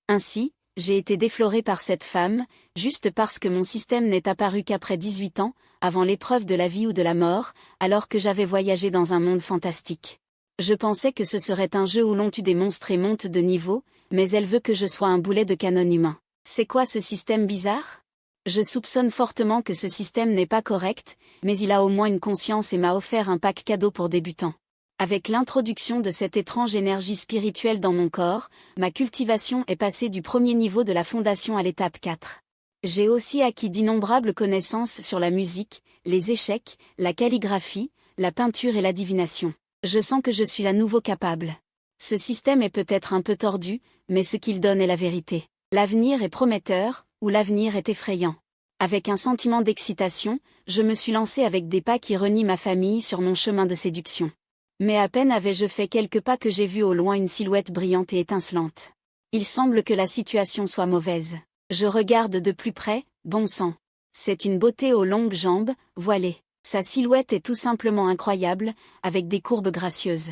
Ainsi, j'ai été défloré par cette femme, juste parce que mon système n'est apparu qu'après 18 ans, avant l'épreuve de la vie ou de la mort, alors que j'avais voyagé dans un monde fantastique. Je pensais que ce serait un jeu où l'on tue des monstres et monte de niveau, mais elle veut que je sois un boulet de canon humain. C'est quoi ce système bizarre? Je soupçonne fortement que ce système n'est pas correct, mais il a au moins une conscience et m'a offert un pack cadeau pour débutants. Avec l'introduction de cette étrange énergie spirituelle dans mon corps, ma cultivation est passée du premier niveau de la fondation à l'étape 4. J'ai aussi acquis d'innombrables connaissances sur la musique, les échecs, la calligraphie, la peinture et la divination. Je sens que je suis à nouveau capable. Ce système est peut-être un peu tordu, mais ce qu'il donne est la vérité. L'avenir est prometteur, ou l'avenir est effrayant. Avec un sentiment d'excitation, je me suis lancé avec des pas qui renient ma famille sur mon chemin de séduction. Mais à peine avais-je fait quelques pas que j'ai vu au loin une silhouette brillante et étincelante. Il semble que la situation soit mauvaise. Je regarde de plus près, bon sang. C'est une beauté aux longues jambes, voilée. Sa silhouette est tout simplement incroyable, avec des courbes gracieuses.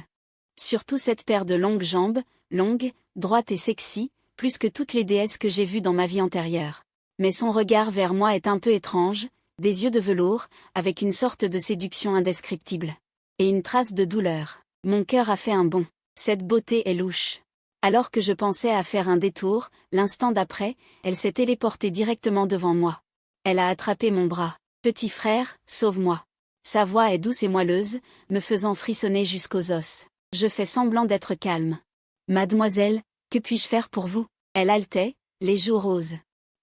Surtout cette paire de longues jambes, longues, droites et sexy, plus que toutes les déesses que j'ai vues dans ma vie antérieure. Mais son regard vers moi est un peu étrange, des yeux de velours, avec une sorte de séduction indescriptible. Et une trace de douleur. Mon cœur a fait un bond. Cette beauté est louche. Alors que je pensais à faire un détour, l'instant d'après, elle s'est téléportée directement devant moi. Elle a attrapé mon bras. « Petit frère, sauve-moi » Sa voix est douce et moelleuse, me faisant frissonner jusqu'aux os. Je fais semblant d'être calme. « Mademoiselle, que puis-je faire pour vous » Elle haletait, les joues roses.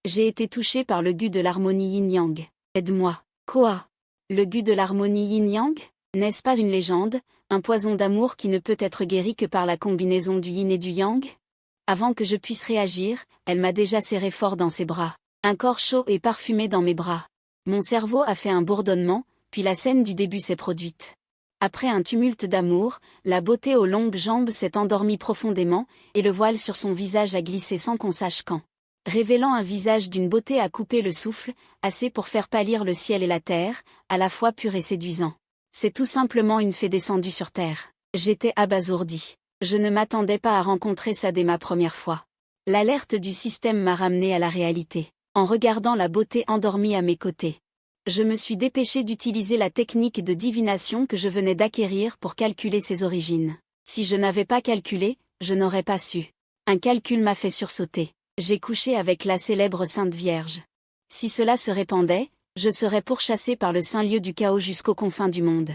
J'ai été touchée par le gu de l'harmonie yin-yang. Aide-moi. Quoi? Le gu de l'harmonie yin-yang? N'est-ce pas une légende, un poison d'amour qui ne peut être guéri que par la combinaison du yin et du yang? Avant que je puisse réagir, elle m'a déjà serré fort dans ses bras. Un corps chaud et parfumé dans mes bras. Mon cerveau a fait un bourdonnement, puis la scène du début s'est produite. Après un tumulte d'amour, la beauté aux longues jambes s'est endormie profondément, et le voile sur son visage a glissé sans qu'on sache quand. Révélant un visage d'une beauté à couper le souffle, assez pour faire pâlir le ciel et la terre, à la fois pur et séduisant. C'est tout simplement une fée descendue sur terre. J'étais abasourdi. Je ne m'attendais pas à rencontrer ça dès ma première fois. L'alerte du système m'a ramené à la réalité, en regardant la beauté endormie à mes côtés. Je me suis dépêché d'utiliser la technique de divination que je venais d'acquérir pour calculer ses origines. Si je n'avais pas calculé, je n'aurais pas su. Un calcul m'a fait sursauter. J'ai couché avec la célèbre Sainte Vierge. Si cela se répandait, je serais pourchassé par le saint lieu du chaos jusqu'aux confins du monde.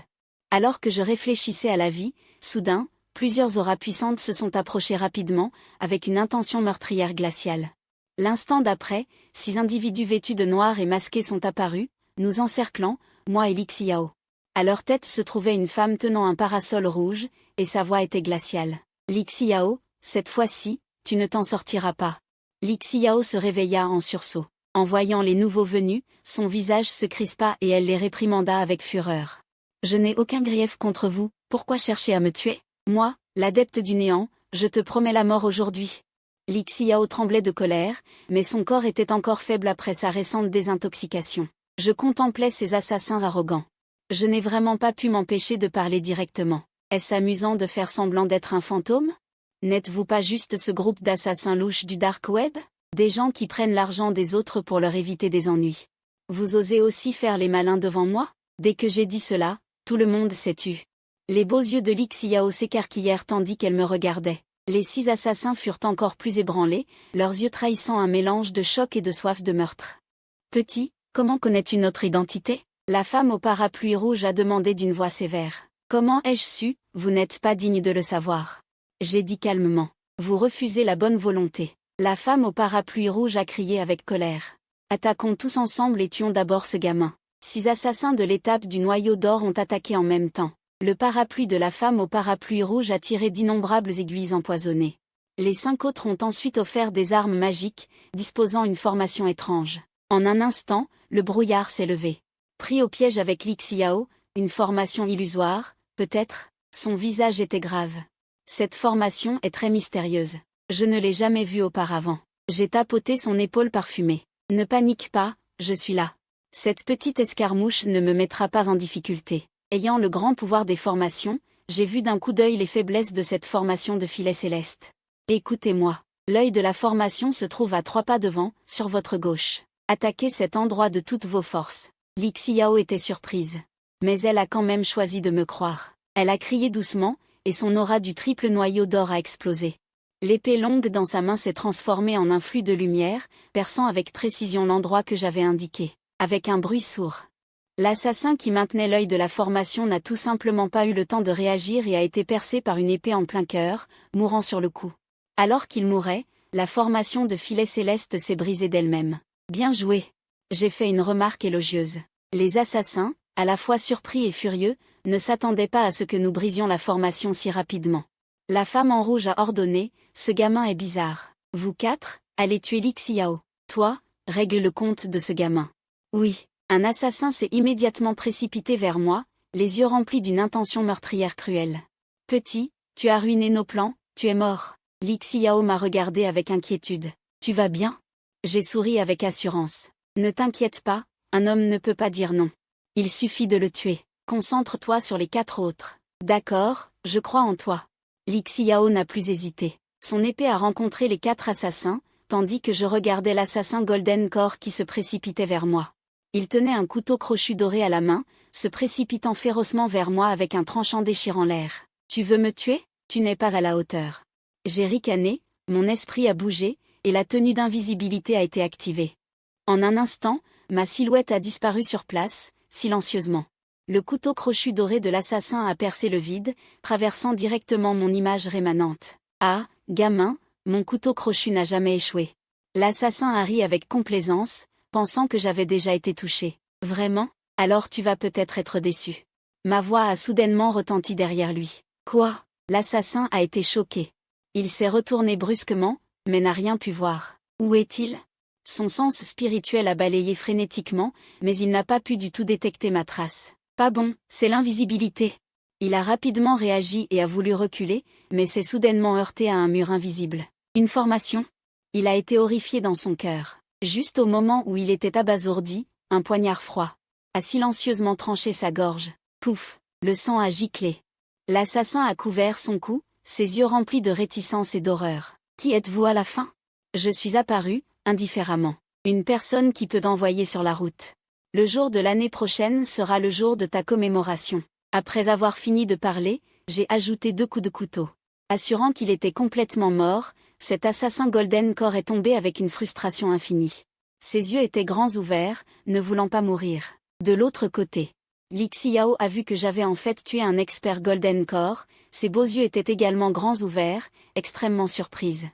Alors que je réfléchissais à la vie, soudain, plusieurs auras puissantes se sont approchées rapidement, avec une intention meurtrière glaciale. L'instant d'après, 6 individus vêtus de noir et masqués sont apparus, nous encerclant, moi et Lixiao. À leur tête se trouvait une femme tenant un parasol rouge, et sa voix était glaciale. Lixiao, cette fois-ci, tu ne t'en sortiras pas. Lixiao se réveilla en sursaut. En voyant les nouveaux venus, son visage se crispa et elle les réprimanda avec fureur. « Je n'ai aucun grief contre vous, pourquoi chercher à me tuer? Moi, l'adepte du néant, je te promets la mort aujourd'hui. » Lixiao tremblait de colère, mais son corps était encore faible après sa récente désintoxication. Je contemplais ces assassins arrogants. Je n'ai vraiment pas pu m'empêcher de parler directement. Est-ce amusant de faire semblant d'être un fantôme? N'êtes-vous pas juste ce groupe d'assassins louches du dark web? Des gens qui prennent l'argent des autres pour leur éviter des ennuis. Vous osez aussi faire les malins devant moi? Dès que j'ai dit cela, tout le monde s'est tu. Les beaux yeux de Lixiao s'écarquillèrent tandis qu'elle me regardait. Les 6 assassins furent encore plus ébranlés, leurs yeux trahissant un mélange de choc et de soif de meurtre. Petit, comment connais-tu notre identité? La femme au parapluie rouge a demandé d'une voix sévère. Comment ai-je su? Vous n'êtes pas digne de le savoir. J'ai dit calmement. Vous refusez la bonne volonté. La femme au parapluie rouge a crié avec colère. Attaquons tous ensemble et tuons d'abord ce gamin. 6 assassins de l'étape du noyau d'or ont attaqué en même temps. Le parapluie de la femme au parapluie rouge a tiré d'innombrables aiguilles empoisonnées. Les 5 autres ont ensuite offert des armes magiques, disposant une formation étrange. En un instant, le brouillard s'est levé. Pris au piège avec Lixiao, une formation illusoire, peut-être, son visage était grave. Cette formation est très mystérieuse. Je ne l'ai jamais vue auparavant. J'ai tapoté son épaule parfumée. Ne panique pas, je suis là. Cette petite escarmouche ne me mettra pas en difficulté. Ayant le grand pouvoir des formations, j'ai vu d'un coup d'œil les faiblesses de cette formation de filet céleste. Écoutez-moi. L'œil de la formation se trouve à 3 pas devant, sur votre gauche. Attaquez cet endroit de toutes vos forces. Lixiao était surprise. Mais elle a quand même choisi de me croire. Elle a crié doucement, et son aura du triple noyau d'or a explosé. L'épée longue dans sa main s'est transformée en un flux de lumière, perçant avec précision l'endroit que j'avais indiqué. Avec un bruit sourd. L'assassin qui maintenait l'œil de la formation n'a tout simplement pas eu le temps de réagir et a été percé par une épée en plein cœur, mourant sur le coup. Alors qu'il mourait, la formation de filet céleste s'est brisée d'elle-même. Bien joué. J'ai fait une remarque élogieuse. Les assassins, à la fois surpris et furieux, ne s'attendaient pas à ce que nous brisions la formation si rapidement. La femme en rouge a ordonné, ce gamin est bizarre. Vous 4, allez tuer Lixiao. Toi, règle le compte de ce gamin. Oui. Un assassin s'est immédiatement précipité vers moi, les yeux remplis d'une intention meurtrière cruelle. Petit, tu as ruiné nos plans, tu es mort. Lixiao m'a regardé avec inquiétude. Tu vas bien? J'ai souri avec assurance. Ne t'inquiète pas, un homme ne peut pas dire non. Il suffit de le tuer. Concentre-toi sur les 4 autres. D'accord, je crois en toi. Lixiao n'a plus hésité. Son épée a rencontré les 4 assassins, tandis que je regardais l'assassin Golden Core qui se précipitait vers moi. Il tenait un couteau crochu doré à la main, se précipitant férocement vers moi avec un tranchant déchirant l'air. Tu veux me tuer? Tu n'es pas à la hauteur. J'ai ricané, mon esprit a bougé, et la tenue d'invisibilité a été activée. En un instant, ma silhouette a disparu sur place, silencieusement. Le couteau crochu doré de l'assassin a percé le vide, traversant directement mon image rémanente. Ah, gamin, mon couteau crochu n'a jamais échoué. L'assassin a ri avec complaisance, pensant que j'avais déjà été touché. Vraiment? Alors tu vas peut-être être déçu. Ma voix a soudainement retenti derrière lui. Quoi? L'assassin a été choqué. Il s'est retourné brusquement, mais n'a rien pu voir. Où est-il? Son sens spirituel a balayé frénétiquement, mais il n'a pas pu du tout détecter ma trace. Pas bon, c'est l'invisibilité. Il a rapidement réagi et a voulu reculer, mais s'est soudainement heurté à un mur invisible. Une formation? Il a été horrifié dans son cœur. Juste au moment où il était abasourdi, un poignard froid a silencieusement tranché sa gorge. Pouf! Le sang a giclé. L'assassin a couvert son cou, ses yeux remplis de réticence et d'horreur. Qui êtes-vous à la fin? Je suis apparu, indifféremment. Une personne qui peut t'envoyer sur la route. Le jour de l'année prochaine sera le jour de ta commémoration. Après avoir fini de parler, j'ai ajouté 2 coups de couteau. Assurant qu'il était complètement mort, cet assassin Golden Core est tombé avec une frustration infinie. Ses yeux étaient grands ouverts, ne voulant pas mourir. De l'autre côté, Lixiao a vu que j'avais en fait tué un expert Golden Core, ses beaux yeux étaient également grands ouverts, extrêmement surprise.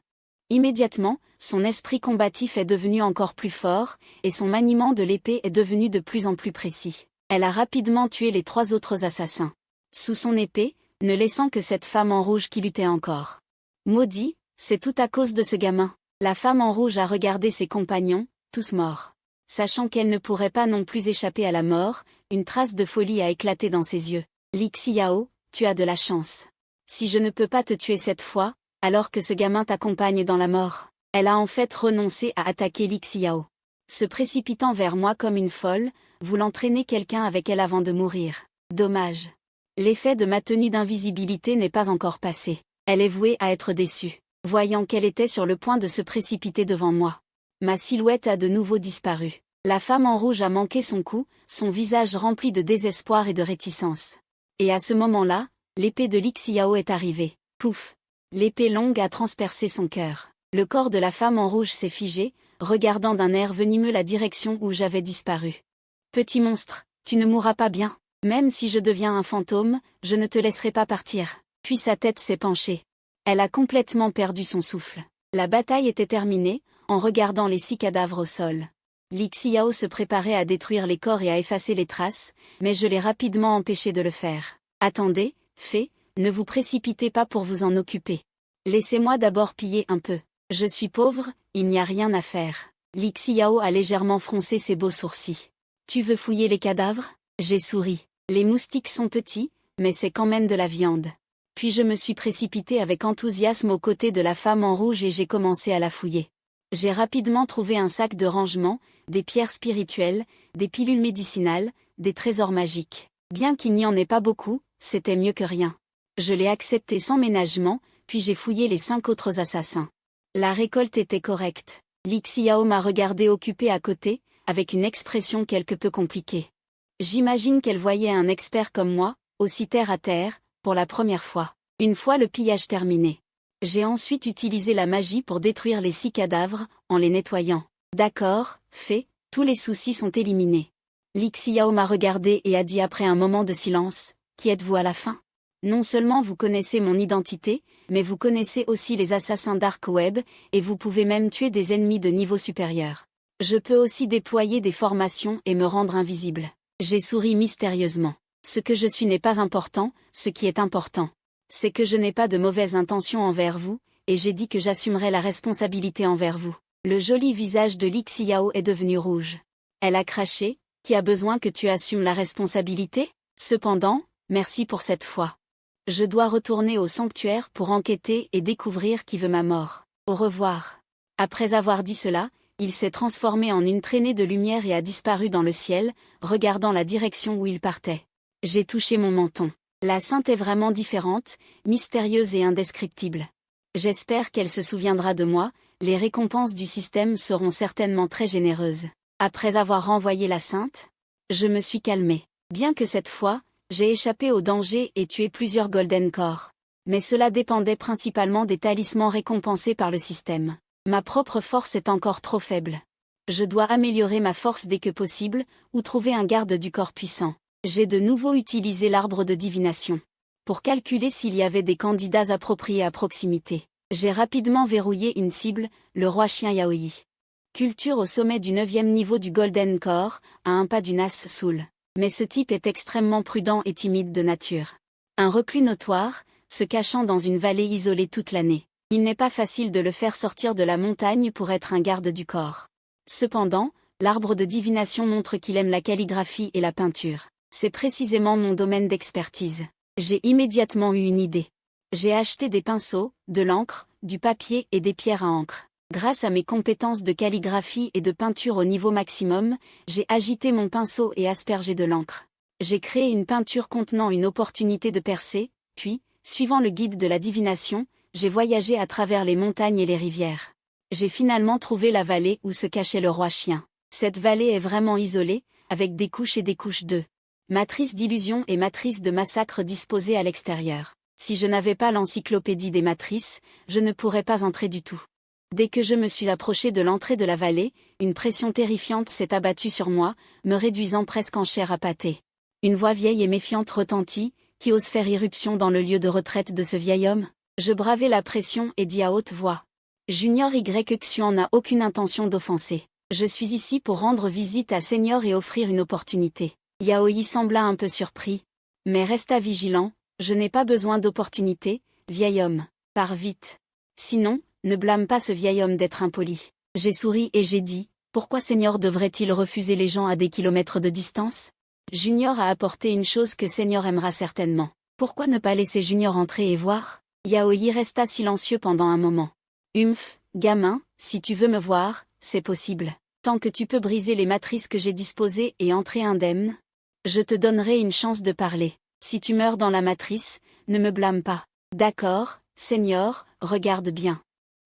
Immédiatement, son esprit combatif est devenu encore plus fort, et son maniement de l'épée est devenu de plus en plus précis. Elle a rapidement tué les 3 autres assassins. Sous son épée, ne laissant que cette femme en rouge qui luttait encore. Maudit, c'est tout à cause de ce gamin. La femme en rouge a regardé ses compagnons, tous morts. Sachant qu'elle ne pourrait pas non plus échapper à la mort, une trace de folie a éclaté dans ses yeux. Lixiao, tu as de la chance. Si je ne peux pas te tuer cette fois, alors que ce gamin t'accompagne dans la mort. Elle a en fait renoncé à attaquer Lixiao. Se précipitant vers moi comme une folle, voulant traîner quelqu'un avec elle avant de mourir. Dommage. L'effet de ma tenue d'invisibilité n'est pas encore passé. Elle est vouée à être déçue. Voyant qu'elle était sur le point de se précipiter devant moi. Ma silhouette a de nouveau disparu. La femme en rouge a manqué son coup, son visage rempli de désespoir et de réticence. Et à ce moment-là, l'épée de Lixiao est arrivée. Pouf! L'épée longue a transpercé son cœur. Le corps de la femme en rouge s'est figé, regardant d'un air venimeux la direction où j'avais disparu. Petit monstre, tu ne mourras pas bien. Même si je deviens un fantôme, je ne te laisserai pas partir. Puis sa tête s'est penchée. Elle a complètement perdu son souffle. La bataille était terminée, en regardant les 6 cadavres au sol. Lixiao se préparait à détruire les corps et à effacer les traces, mais je l'ai rapidement empêché de le faire. Attendez, fée, ne vous précipitez pas pour vous en occuper. Laissez-moi d'abord piller un peu. Je suis pauvre, il n'y a rien à faire. Lixiao a légèrement froncé ses beaux sourcils. Tu veux fouiller les cadavres? J'ai souri. Les moustiques sont petits, mais c'est quand même de la viande. Puis je me suis précipité avec enthousiasme aux côtés de la femme en rouge et j'ai commencé à la fouiller. J'ai rapidement trouvé un sac de rangement, des pierres spirituelles, des pilules médicinales, des trésors magiques. Bien qu'il n'y en ait pas beaucoup, c'était mieux que rien. Je l'ai accepté sans ménagement, puis j'ai fouillé les 5 autres assassins. La récolte était correcte. Lixiao m'a regardé occupée à côté, avec une expression quelque peu compliquée. J'imagine qu'elle voyait un expert comme moi, aussi terre à terre, pour la première fois. Une fois le pillage terminé. J'ai ensuite utilisé la magie pour détruire les 6 cadavres, en les nettoyant. D'accord, fait, tous les soucis sont éliminés. Lixiao m'a regardé et a dit après un moment de silence, « Qui êtes-vous à la fin ? Non seulement vous connaissez mon identité, mais vous connaissez aussi les assassins Dark Web, et vous pouvez même tuer des ennemis de niveau supérieur. Je peux aussi déployer des formations et me rendre invisible. » J'ai souri mystérieusement. Ce que je suis n'est pas important, ce qui est important, c'est que je n'ai pas de mauvaises intentions envers vous, et j'ai dit que j'assumerai la responsabilité envers vous. Le joli visage de Lixiao est devenu rouge. Elle a craché, « Qui a besoin que tu assumes la responsabilité ? Cependant, merci pour cette fois. Je dois retourner au sanctuaire pour enquêter et découvrir qui veut ma mort. Au revoir. » Après avoir dit cela, il s'est transformé en une traînée de lumière et a disparu dans le ciel, regardant la direction où il partait. J'ai touché mon menton. La sainte est vraiment différente, mystérieuse et indescriptible. J'espère qu'elle se souviendra de moi, les récompenses du système seront certainement très généreuses. Après avoir renvoyé la sainte, je me suis calmé. Bien que cette fois, j'ai échappé au danger et tué plusieurs Golden Core. Mais cela dépendait principalement des talismans récompensés par le système. Ma propre force est encore trop faible. Je dois améliorer ma force dès que possible, ou trouver un garde du corps puissant. J'ai de nouveau utilisé l'arbre de divination. Pour calculer s'il y avait des candidats appropriés à proximité. J'ai rapidement verrouillé une cible, le roi chien Yaoi. Culture au sommet du 9e niveau du Golden Core, à un pas du Nas Soul. Mais ce type est extrêmement prudent et timide de nature. Un reclus notoire, se cachant dans une vallée isolée toute l'année. Il n'est pas facile de le faire sortir de la montagne pour être un garde du corps. Cependant, l'arbre de divination montre qu'il aime la calligraphie et la peinture. C'est précisément mon domaine d'expertise. J'ai immédiatement eu une idée. J'ai acheté des pinceaux, de l'encre, du papier et des pierres à encre. Grâce à mes compétences de calligraphie et de peinture au niveau maximum, j'ai agité mon pinceau et aspergé de l'encre. J'ai créé une peinture contenant une opportunité de percer, puis, suivant le guide de la divination, j'ai voyagé à travers les montagnes et les rivières. J'ai finalement trouvé la vallée où se cachait le roi chien. Cette vallée est vraiment isolée, avec des couches et des couches de matrices d'illusion et matrices de massacre disposées à l'extérieur. Si je n'avais pas l'encyclopédie des matrices, je ne pourrais pas entrer du tout. Dès que je me suis approché de l'entrée de la vallée, une pression terrifiante s'est abattue sur moi, me réduisant presque en chair à pâté. Une voix vieille et méfiante retentit, « Qui ose faire irruption dans le lieu de retraite de ce vieil homme ?» Je bravai la pression et dis à haute voix. « Junior Y Xuan n'a aucune intention d'offenser. Je suis ici pour rendre visite à Senior et offrir une opportunité. » Yaoi sembla un peu surpris. Mais resta vigilant, « Je n'ai pas besoin d'opportunité, vieil homme. Pars vite. Sinon, ne blâme pas ce vieil homme d'être impoli. » J'ai souri et j'ai dit, « Pourquoi Senior devrait-il refuser les gens à des kilomètres de distance ? Junior a apporté une chose que Senior aimera certainement. Pourquoi ne pas laisser Junior entrer et voir ?» Yaoi resta silencieux pendant un moment. « Humph, gamin, si tu veux me voir, c'est possible. Tant que tu peux briser les matrices que j'ai disposées et entrer indemne, je te donnerai une chance de parler. Si tu meurs dans la matrice, ne me blâme pas. » D'accord, Senior, regarde bien.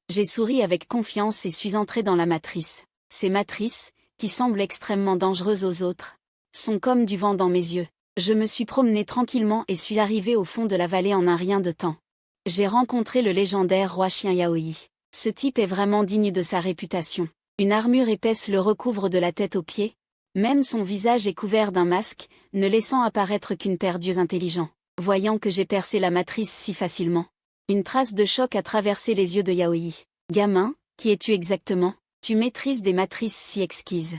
J'ai souri avec confiance et suis entré dans la matrice. Ces matrices, qui semblent extrêmement dangereuses aux autres, sont comme du vent dans mes yeux. Je me suis promené tranquillement et suis arrivé au fond de la vallée en un rien de temps. J'ai rencontré le légendaire roi chien Yaoi. Ce type est vraiment digne de sa réputation. Une armure épaisse le recouvre de la tête aux pieds. Même son visage est couvert d'un masque, ne laissant apparaître qu'une paire d'yeux intelligents. Voyant que j'ai percé la matrice si facilement, une trace de choc a traversé les yeux de Yaoi. « Gamin, qui es-tu exactement ? Tu maîtrises des matrices si exquises. »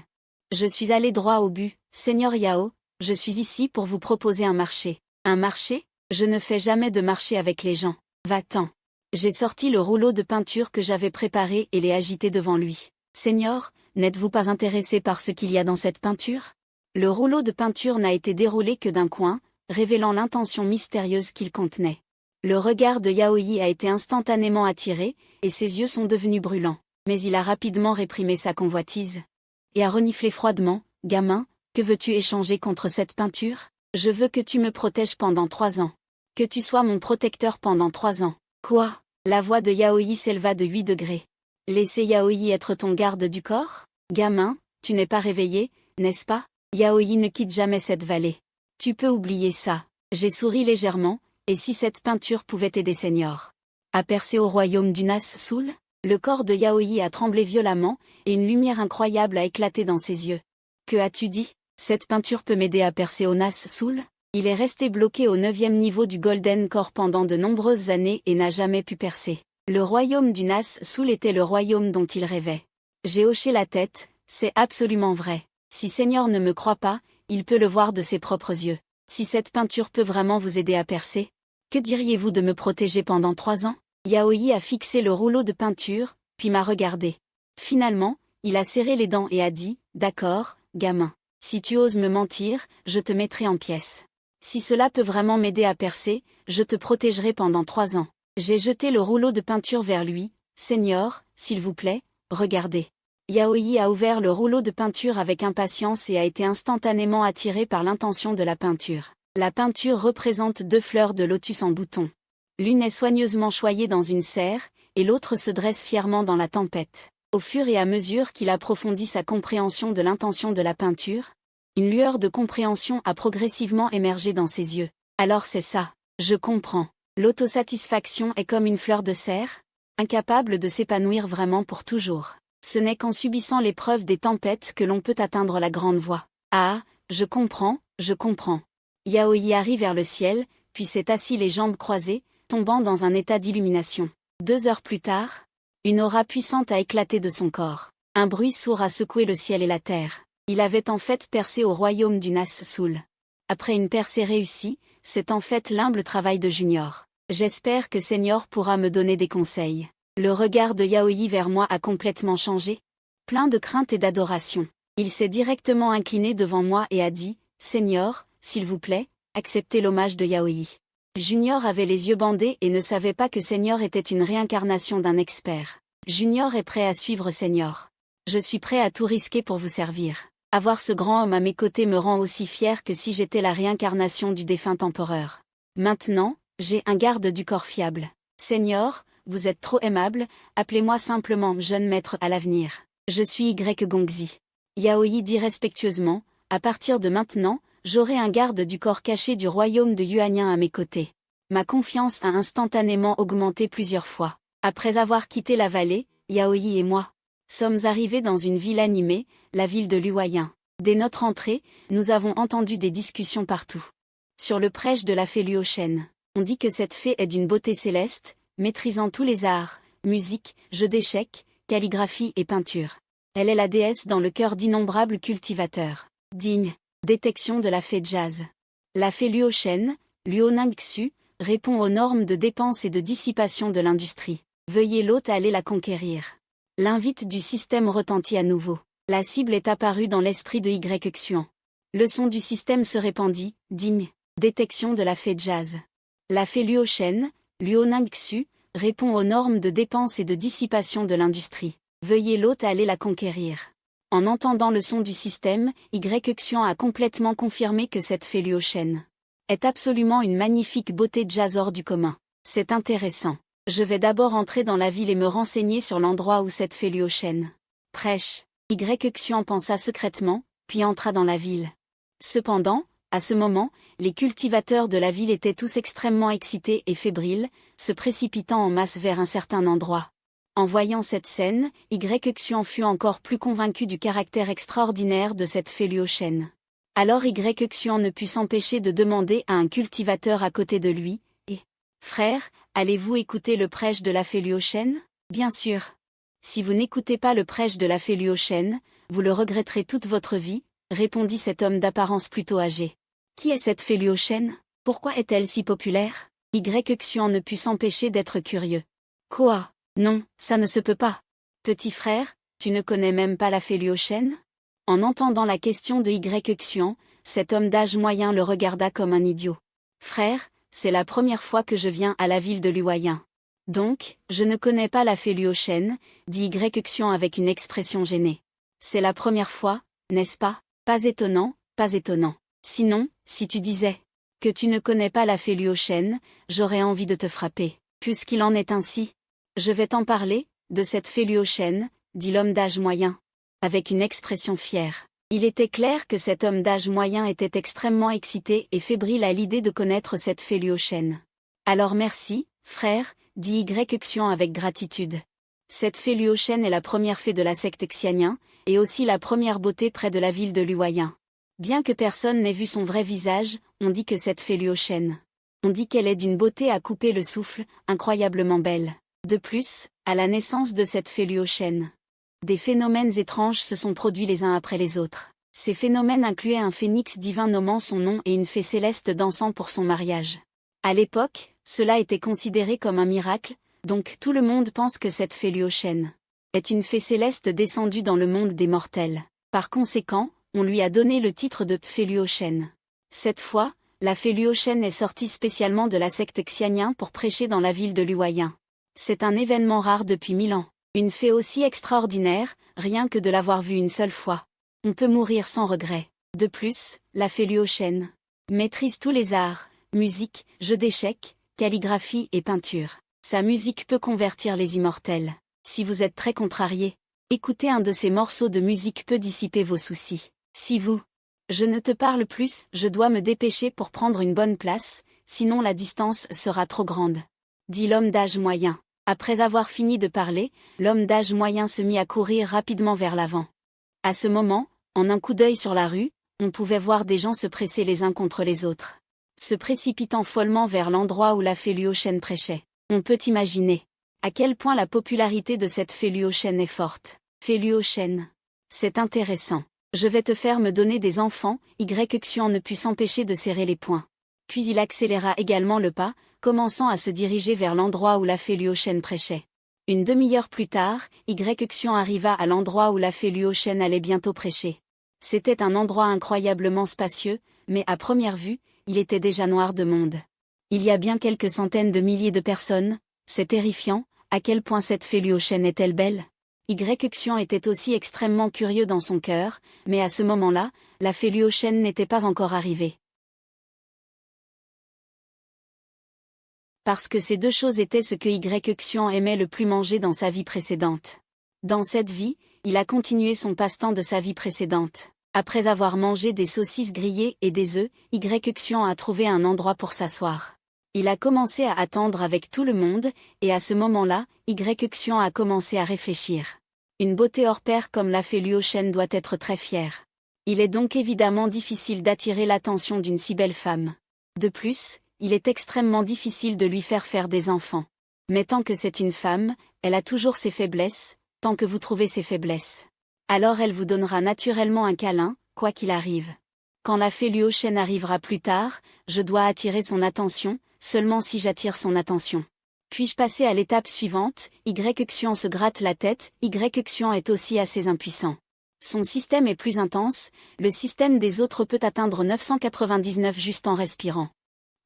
Je suis allé droit au but. « Seigneur Yao, je suis ici pour vous proposer un marché. » « Un marché ? Je ne fais jamais de marché avec les gens. Va-t'en. » J'ai sorti le rouleau de peinture que j'avais préparé et l'ai agité devant lui. « Seigneur, n'êtes-vous pas intéressé par ce qu'il y a dans cette peinture ?» Le rouleau de peinture n'a été déroulé que d'un coin, révélant l'intention mystérieuse qu'il contenait. Le regard de Yaoi a été instantanément attiré, et ses yeux sont devenus brûlants. Mais il a rapidement réprimé sa convoitise. Et a reniflé froidement, « Gamin, que veux-tu échanger contre cette peinture ? Je veux que tu me protèges pendant 3 ans. Que tu sois mon protecteur pendant 3 ans. » Quoi ? La voix de Yaoi s'éleva de 8 degrés. Laisser Yaoi être ton garde du corps? Gamin, tu n'es pas réveillé, n'est-ce pas? Yaoi ne quitte jamais cette vallée. Tu peux oublier ça. J'ai souri légèrement, et si cette peinture pouvait aider Seigneur à percer au royaume du Nazsoul? Le corps de Yaoi a tremblé violemment, et une lumière incroyable a éclaté dans ses yeux. Que as-tu dit? Cette peinture peut m'aider à percer au Nazsoul? Il est resté bloqué au 9e niveau du Golden Core pendant de nombreuses années et n'a jamais pu percer. Le royaume du Nazsoul était le royaume dont il rêvait. J'ai hoché la tête, c'est absolument vrai. Si Seigneur ne me croit pas, il peut le voir de ses propres yeux. Si cette peinture peut vraiment vous aider à percer, que diriez-vous de me protéger pendant 3 ans? Yaoi a fixé le rouleau de peinture, puis m'a regardé. Finalement, il a serré les dents et a dit, « D'accord, gamin. Si tu oses me mentir, je te mettrai en pièces. Si cela peut vraiment m'aider à percer, je te protégerai pendant 3 ans. » J'ai jeté le rouleau de peinture vers lui. « Seigneur, s'il vous plaît, regardez. » Yaoi a ouvert le rouleau de peinture avec impatience et a été instantanément attiré par l'intention de la peinture. La peinture représente 2 fleurs de lotus en bouton. L'une est soigneusement choyée dans une serre, et l'autre se dresse fièrement dans la tempête. Au fur et à mesure qu'il approfondit sa compréhension de l'intention de la peinture, une lueur de compréhension a progressivement émergé dans ses yeux. Alors c'est ça, je comprends. L'autosatisfaction est comme une fleur de serre, incapable de s'épanouir vraiment pour toujours. Ce n'est qu'en subissant l'épreuve des tempêtes que l'on peut atteindre la grande voie. Ah, je comprends, je comprends. Yaoi arrive vers le ciel, puis s'est assis les jambes croisées, tombant dans un état d'illumination. 2 heures plus tard, une aura puissante a éclaté de son corps. Un bruit sourd a secoué le ciel et la terre. Il avait en fait percé au royaume du Nazsoul. Après une percée réussie, c'est en fait l'humble travail de Junior. J'espère que Seigneur pourra me donner des conseils. Le regard de Yaoi vers moi a complètement changé. Plein de crainte et d'adoration. Il s'est directement incliné devant moi et a dit, « Seigneur, s'il vous plaît, acceptez l'hommage de Yaoi. » Junior avait les yeux bandés et ne savait pas que Seigneur était une réincarnation d'un expert. Junior est prêt à suivre Seigneur. Je suis prêt à tout risquer pour vous servir. Avoir ce grand homme à mes côtés me rend aussi fier que si j'étais la réincarnation du défunt empereur. Maintenant, j'ai un garde du corps fiable. Seigneur, vous êtes trop aimable, appelez-moi simplement jeune maître à l'avenir. Je suis Y Gongzi. Yaoi dit respectueusement, à partir de maintenant, j'aurai un garde du corps caché du royaume de Yuanyin à mes côtés. Ma confiance a instantanément augmenté plusieurs fois. Après avoir quitté la vallée, Yaoi et moi sommes arrivés dans une ville animée, la ville de Luoyin. Dès notre entrée, nous avons entendu des discussions partout. Sur le prêche de la fée Luoshen, on dit que cette fée est d'une beauté céleste, maîtrisant tous les arts, musique, jeux d'échecs, calligraphie et peinture. Elle est la déesse dans le cœur d'innombrables cultivateurs. Digne. Détection de la fée jazz. La fée Luoshen, Luoningxu, répond aux normes de dépenses et de dissipation de l'industrie. Veuillez l'hôte aller la conquérir. L'invite du système retentit à nouveau. La cible est apparue dans l'esprit de Y-Xuan. Le son du système se répandit, digne. Détection de la fée jazz. La fée Luoshen, Luoningxu, répond aux normes de dépenses et de dissipation de l'industrie. Veuillez l'hôte aller la conquérir. En entendant le son du système, Y-Xuan a complètement confirmé que cette fée Luoshen est absolument une magnifique beauté jazz hors du commun. C'est intéressant. Je vais d'abord entrer dans la ville et me renseigner sur l'endroit où cette fée Luoshen prêche. Y-Xuan pensa secrètement, puis entra dans la ville. Cependant, à ce moment, les cultivateurs de la ville étaient tous extrêmement excités et fébriles, se précipitant en masse vers un certain endroit. En voyant cette scène, Y-Xuan fut encore plus convaincu du caractère extraordinaire de cette fée Luoshen. Alors Y-Xuan ne put s'empêcher de demander à un cultivateur à côté de lui, « Frère, allez-vous écouter le prêche de la fée Luoshen ?»« Bien sûr. Si vous n'écoutez pas le prêche de la fée Luoshen, vous le regretterez toute votre vie, » répondit cet homme d'apparence plutôt âgé. « Qui est cette fée Luoshen? Pourquoi est-elle si populaire ?» Y-Xuan ne put s'empêcher d'être curieux. « Quoi? Non, ça ne se peut pas. Petit frère, tu ne connais même pas la fée Luoshen ?» En entendant la question de Y-Xuan, cet homme d'âge moyen le regarda comme un idiot. « Frère, c'est la première fois que je viens à la ville de Luoyin. Donc, je ne connais pas la fée Luoshen, dit Y-Xuan avec une expression gênée. C'est la première fois, n'est-ce pas? Pas étonnant, pas étonnant. Sinon, si tu disais que tu ne connais pas la fée Luoshen, j'aurais envie de te frapper. Puisqu'il en est ainsi, je vais t'en parler, de cette Féluochen, dit l'homme d'âge moyen, avec une expression fière. Il était clair que cet homme d'âge moyen était extrêmement excité et fébrile à l'idée de connaître cette Féluochen. Alors merci, frère, dit Y-Xian avec gratitude. Cette Féluochen est la première fée de la secte Xianien, et aussi la première beauté près de la ville de Luoyang. Bien que personne n'ait vu son vrai visage, on dit que cette Féluochen. On dit qu'elle est d'une beauté à couper le souffle, incroyablement belle. De plus, à la naissance de cette Féluochen, des phénomènes étranges se sont produits les uns après les autres. Ces phénomènes incluaient un phénix divin nommant son nom et une fée céleste dansant pour son mariage. À l'époque, cela était considéré comme un miracle, donc tout le monde pense que cette Féluochen est une fée céleste descendue dans le monde des mortels. Par conséquent, on lui a donné le titre de Féluochen. Cette fois, la Féluochen est sortie spécialement de la secte Xianien pour prêcher dans la ville de Luoyang. C'est un événement rare depuis 1000 ans. Une fée aussi extraordinaire, rien que de l'avoir vue une seule fois. On peut mourir sans regret. De plus, la Féluochen maîtrise tous les arts, musique, jeux d'échecs, calligraphie et peinture. Sa musique peut convertir les immortels. Si vous êtes très contrarié, écoutez un de ces morceaux de musique peut dissiper vos soucis. Si vous, je ne te parle plus, je dois me dépêcher pour prendre une bonne place, sinon la distance sera trop grande, dit l'homme d'âge moyen. Après avoir fini de parler, l'homme d'âge moyen se mit à courir rapidement vers l'avant. À ce moment, en un coup d'œil sur la rue, on pouvait voir des gens se presser les uns contre les autres, se précipitant follement vers l'endroit où la Féluochen prêchait. On peut imaginer à quel point la popularité de cette Féluochen est forte. Féluochen. C'est intéressant. Je vais te faire me donner des enfants, Y-Xian ne put s'empêcher de serrer les poings. Puis il accéléra également le pas, commençant à se diriger vers l'endroit où la Féluochen prêchait. Une demi-heure plus tard, Y-Xian arriva à l'endroit où la Féluochen allait bientôt prêcher. C'était un endroit incroyablement spacieux, mais à première vue, il était déjà noir de monde. Il y a bien quelques centaines de milliers de personnes, c'est terrifiant, à quel point cette Féluochen est-elle belle? Y-Xian était aussi extrêmement curieux dans son cœur, mais à ce moment-là, la Féluochen n'était pas encore arrivée. Parce que ces deux choses étaient ce que Y-Xian aimait le plus manger dans sa vie précédente. Dans cette vie, il a continué son passe-temps de sa vie précédente. Après avoir mangé des saucisses grillées et des œufs, Y-Xian a trouvé un endroit pour s'asseoir. Il a commencé à attendre avec tout le monde, et à ce moment-là, Y-Xian a commencé à réfléchir. Une beauté hors pair comme la Féluochen doit être très fière. Il est donc évidemment difficile d'attirer l'attention d'une si belle femme. De plus, il est extrêmement difficile de lui faire des enfants. Mais tant que c'est une femme, elle a toujours ses faiblesses, tant que vous trouvez ses faiblesses. Alors elle vous donnera naturellement un câlin, quoi qu'il arrive. Quand la Féluochen arrivera plus tard, je dois attirer son attention, seulement si j'attire son attention. Puis-je passer à l'étape suivante? Y-Xian se gratte la tête, Y-Xian est aussi assez impuissant. Son système est plus intense, le système des autres peut atteindre 999 juste en respirant.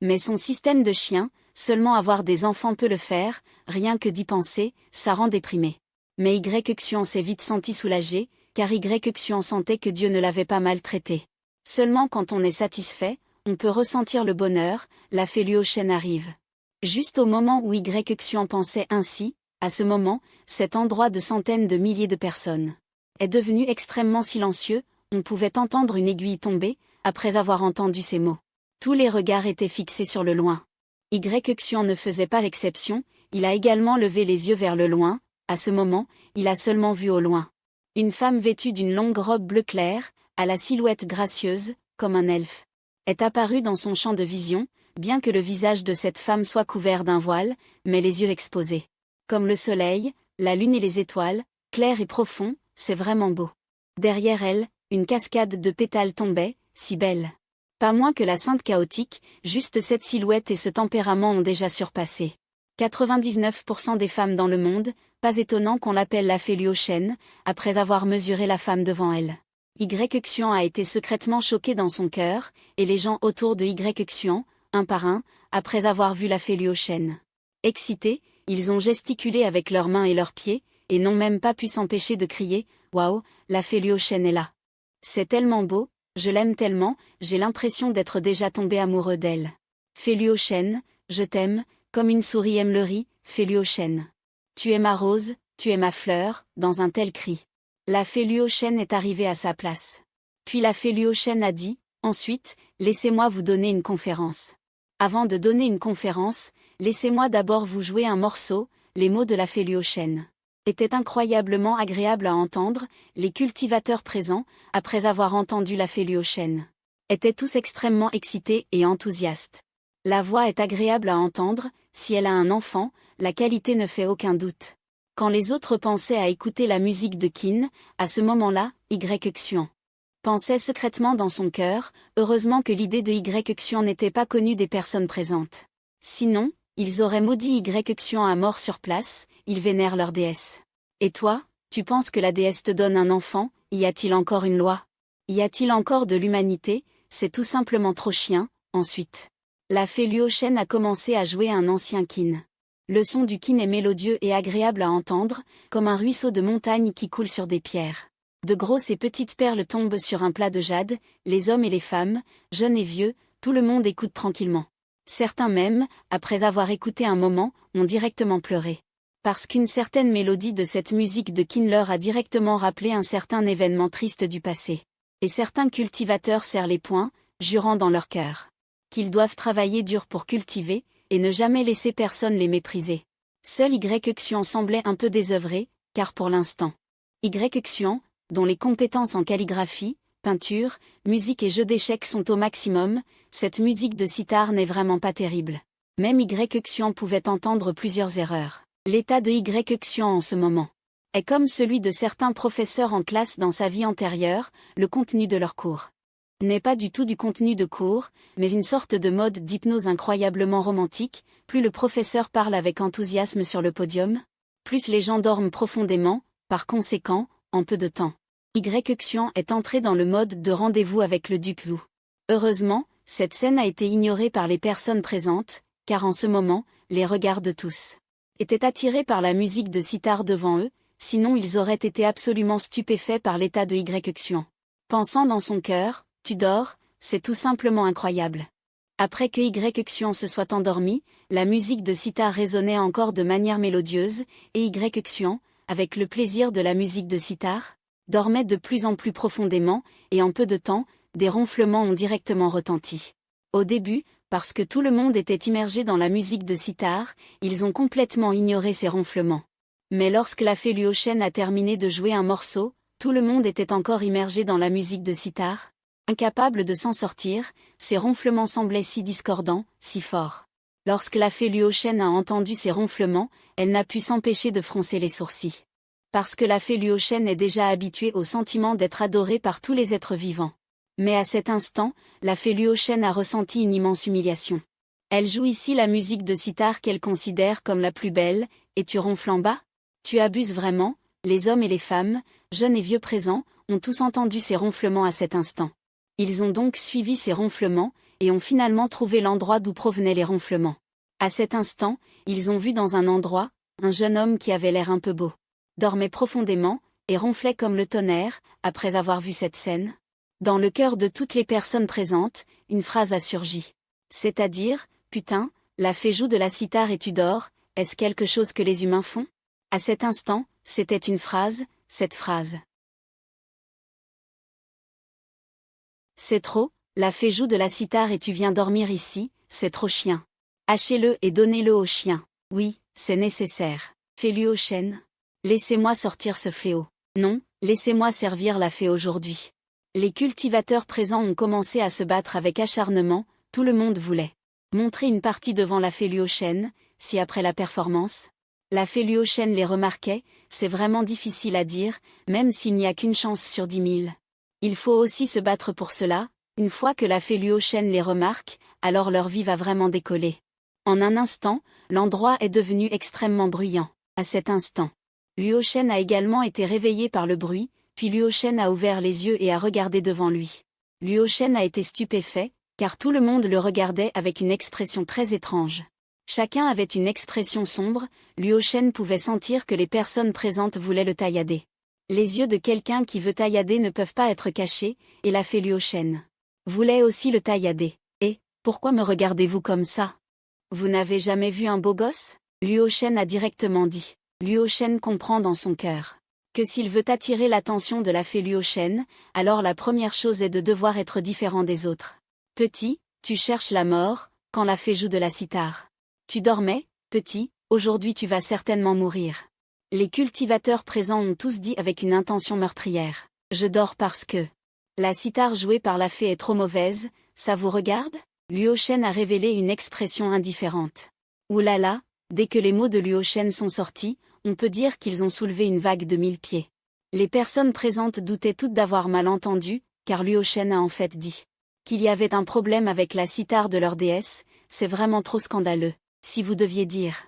Mais son système de chien, seulement avoir des enfants peut le faire, rien que d'y penser, ça rend déprimé. Mais Y-Xian s'est vite senti soulagé, car Y-Xian sentait que Dieu ne l'avait pas maltraité. Seulement quand on est satisfait, on peut ressentir le bonheur, la Féluochen arrive. Juste au moment où Y-Xian pensait ainsi, à ce moment, cet endroit de centaines de milliers de personnes est devenu extrêmement silencieux, on pouvait entendre une aiguille tomber, après avoir entendu ces mots. Tous les regards étaient fixés sur le loin. Y-Xian ne faisait pas l'exception, il a également levé les yeux vers le loin, à ce moment, il a seulement vu au loin une femme vêtue d'une longue robe bleu clair, à la silhouette gracieuse, comme un elfe, est apparue dans son champ de vision, bien que le visage de cette femme soit couvert d'un voile, mais les yeux exposés. Comme le soleil, la lune et les étoiles, clairs et profonds, c'est vraiment beau. Derrière elle, une cascade de pétales tombait, si belle. Pas moins que la sainte chaotique, juste cette silhouette et ce tempérament ont déjà surpassé 99% des femmes dans le monde, pas étonnant qu'on l'appelle la Féluochen, après avoir mesuré la femme devant elle. Y-Xian a été secrètement choqué dans son cœur, et les gens autour de Y-Xian, un par un, après avoir vu la Féluochen. Excités, ils ont gesticulé avec leurs mains et leurs pieds, et n'ont même pas pu s'empêcher de crier « Waouh, la Féluochen est là !» C'est tellement beau, je l'aime tellement, j'ai l'impression d'être déjà tombé amoureux d'elle. Féluochen, je t'aime, comme une souris aime le riz, Féluochen. Tu es ma rose, Tu es ma fleur, dans un tel cri. La fée Luo-Shen est arrivée à sa place. Puis la fée Luo-Shen a dit, ensuite, laissez-moi vous donner une conférence. Avant de donner une conférence, laissez-moi d'abord vous jouer un morceau, les mots de la fée Luo-Shen étaient incroyablement agréables à entendre, les cultivateurs présents, après avoir entendu la fée Luo-Shen, étaient tous extrêmement excités et enthousiastes. La voix est agréable à entendre, si elle a un enfant, la qualité ne fait aucun doute. Quand les autres pensaient à écouter la musique de Qin, à ce moment-là, Y-Xuan pensait secrètement dans son cœur, heureusement que l'idée de Y-Xuan n'était pas connue des personnes présentes. Sinon, ils auraient maudit Y-Xuan à mort sur place, ils vénèrent leur déesse. Et toi, tu penses que la déesse te donne un enfant, y a-t-il encore une loi? Y a-t-il encore de l'humanité? C'est tout simplement trop chien. Ensuite, la fée Luo-Shen a commencé à jouer un ancien Qin. Le son du Qin est mélodieux et agréable à entendre, comme un ruisseau de montagne qui coule sur des pierres. De grosses et petites perles tombent sur un plat de jade, les hommes et les femmes, jeunes et vieux, tout le monde écoute tranquillement. Certains même, après avoir écouté un moment, ont directement pleuré. Parce qu'une certaine mélodie de cette musique de Qin leur a directement rappelé un certain événement triste du passé. Et certains cultivateurs serrent les poings, jurant dans leur cœur qu'ils doivent travailler dur pour cultiver, et ne jamais laisser personne les mépriser. Seul Y-Xuan semblait un peu désœuvré, car pour l'instant, Y-Xuan, dont les compétences en calligraphie, peinture, musique et jeu d'échecs sont au maximum, cette musique de sitar n'est vraiment pas terrible. Même Y-Xuan pouvait entendre plusieurs erreurs. L'état de Y-Xuan en ce moment est comme celui de certains professeurs en classe dans sa vie antérieure, le contenu de leurs cours n'est pas du tout du contenu de cours, mais une sorte de mode d'hypnose incroyablement romantique. Plus le professeur parle avec enthousiasme sur le podium, plus les gens dorment profondément, par conséquent, en peu de temps. Y-Xuan est entré dans le mode de rendez-vous avec le duc Zhu. Heureusement, cette scène a été ignorée par les personnes présentes, car en ce moment, les regards de tous étaient attirés par la musique de sitar devant eux, sinon ils auraient été absolument stupéfaits par l'état de Y-Xuan. Pensant dans son cœur, tu dors, c'est tout simplement incroyable. Après que Y-Xuan se soit endormi, la musique de sitar résonnait encore de manière mélodieuse, et Y-Xuan, avec le plaisir de la musique de sitar, dormait de plus en plus profondément, et en peu de temps, des ronflements ont directement retenti. Au début, parce que tout le monde était immergé dans la musique de sitar, ils ont complètement ignoré ces ronflements. Mais lorsque la fée Luo-Shen a terminé de jouer un morceau, tout le monde était encore immergé dans la musique de sitar. Incapable de s'en sortir, ces ronflements semblaient si discordants, si forts. Lorsque la fée Luo-Shen a entendu ces ronflements, elle n'a pu s'empêcher de froncer les sourcils. Parce que la fée Luo-Shen est déjà habituée au sentiment d'être adorée par tous les êtres vivants. Mais à cet instant, la fée Luo-Shen a ressenti une immense humiliation. Elle joue ici la musique de sitar qu'elle considère comme la plus belle, et tu ronfles en bas? Tu abuses vraiment. Les hommes et les femmes, jeunes et vieux présents, ont tous entendu ces ronflements à cet instant. Ils ont donc suivi ces ronflements, et ont finalement trouvé l'endroit d'où provenaient les ronflements. À cet instant, ils ont vu dans un endroit, un jeune homme qui avait l'air un peu beau. Dormait profondément, et ronflait comme le tonnerre, après avoir vu cette scène. Dans le cœur de toutes les personnes présentes, une phrase a surgi. C'est-à-dire, putain, la fée joue de la sitar et tu dors, est-ce quelque chose que les humains font? À cet instant, c'était une phrase, cette phrase. C'est trop, la fée joue de la sitar et tu viens dormir ici, c'est trop chien. Hachez-le et donnez-le au chien. Oui, c'est nécessaire. Fée Luo-Shen. Laissez-moi sortir ce fléau. Non, laissez-moi servir la fée aujourd'hui. Les cultivateurs présents ont commencé à se battre avec acharnement, tout le monde voulait montrer une partie devant la fée Luo-Shen, si après la performance, la fée Luo-Shen les remarquait, c'est vraiment difficile à dire, même s'il n'y a qu'une chance sur 10 000. Il faut aussi se battre pour cela, une fois que la fée Luo-Shen les remarque, alors leur vie va vraiment décoller. En un instant, l'endroit est devenu extrêmement bruyant. À cet instant, Luo-Shen a également été réveillé par le bruit, puis Luo-Shen a ouvert les yeux et a regardé devant lui. Luo-Shen a été stupéfait, car tout le monde le regardait avec une expression très étrange. Chacun avait une expression sombre, Luo-Shen pouvait sentir que les personnes présentes voulaient le taillader. Les yeux de quelqu'un qui veut taillader ne peuvent pas être cachés, et la fée Luo-Shen voulait aussi le taillader. Et, pourquoi me regardez-vous comme ça? Vous n'avez jamais vu un beau gosse? Luo-Shen a directement dit. Luo Shen comprend dans son cœur que s'il veut attirer l'attention de la fée Luo Shen, alors la première chose est de devoir être différent des autres. Petit, tu cherches la mort, quand la fée joue de la cithare. Tu dormais, petit, aujourd'hui tu vas certainement mourir. Les cultivateurs présents ont tous dit avec une intention meurtrière. Je dors parce que la cithare jouée par la fée est trop mauvaise, ça vous regarde? Luo Shen a révélé une expression indifférente. Oulala, dès que les mots de Luo Shen sont sortis, on peut dire qu'ils ont soulevé une vague de 1000 pieds. Les personnes présentes doutaient toutes d'avoir mal entendu, car Luo Shen a en fait dit qu'il y avait un problème avec la cithare de leur déesse, c'est vraiment trop scandaleux. Si vous deviez dire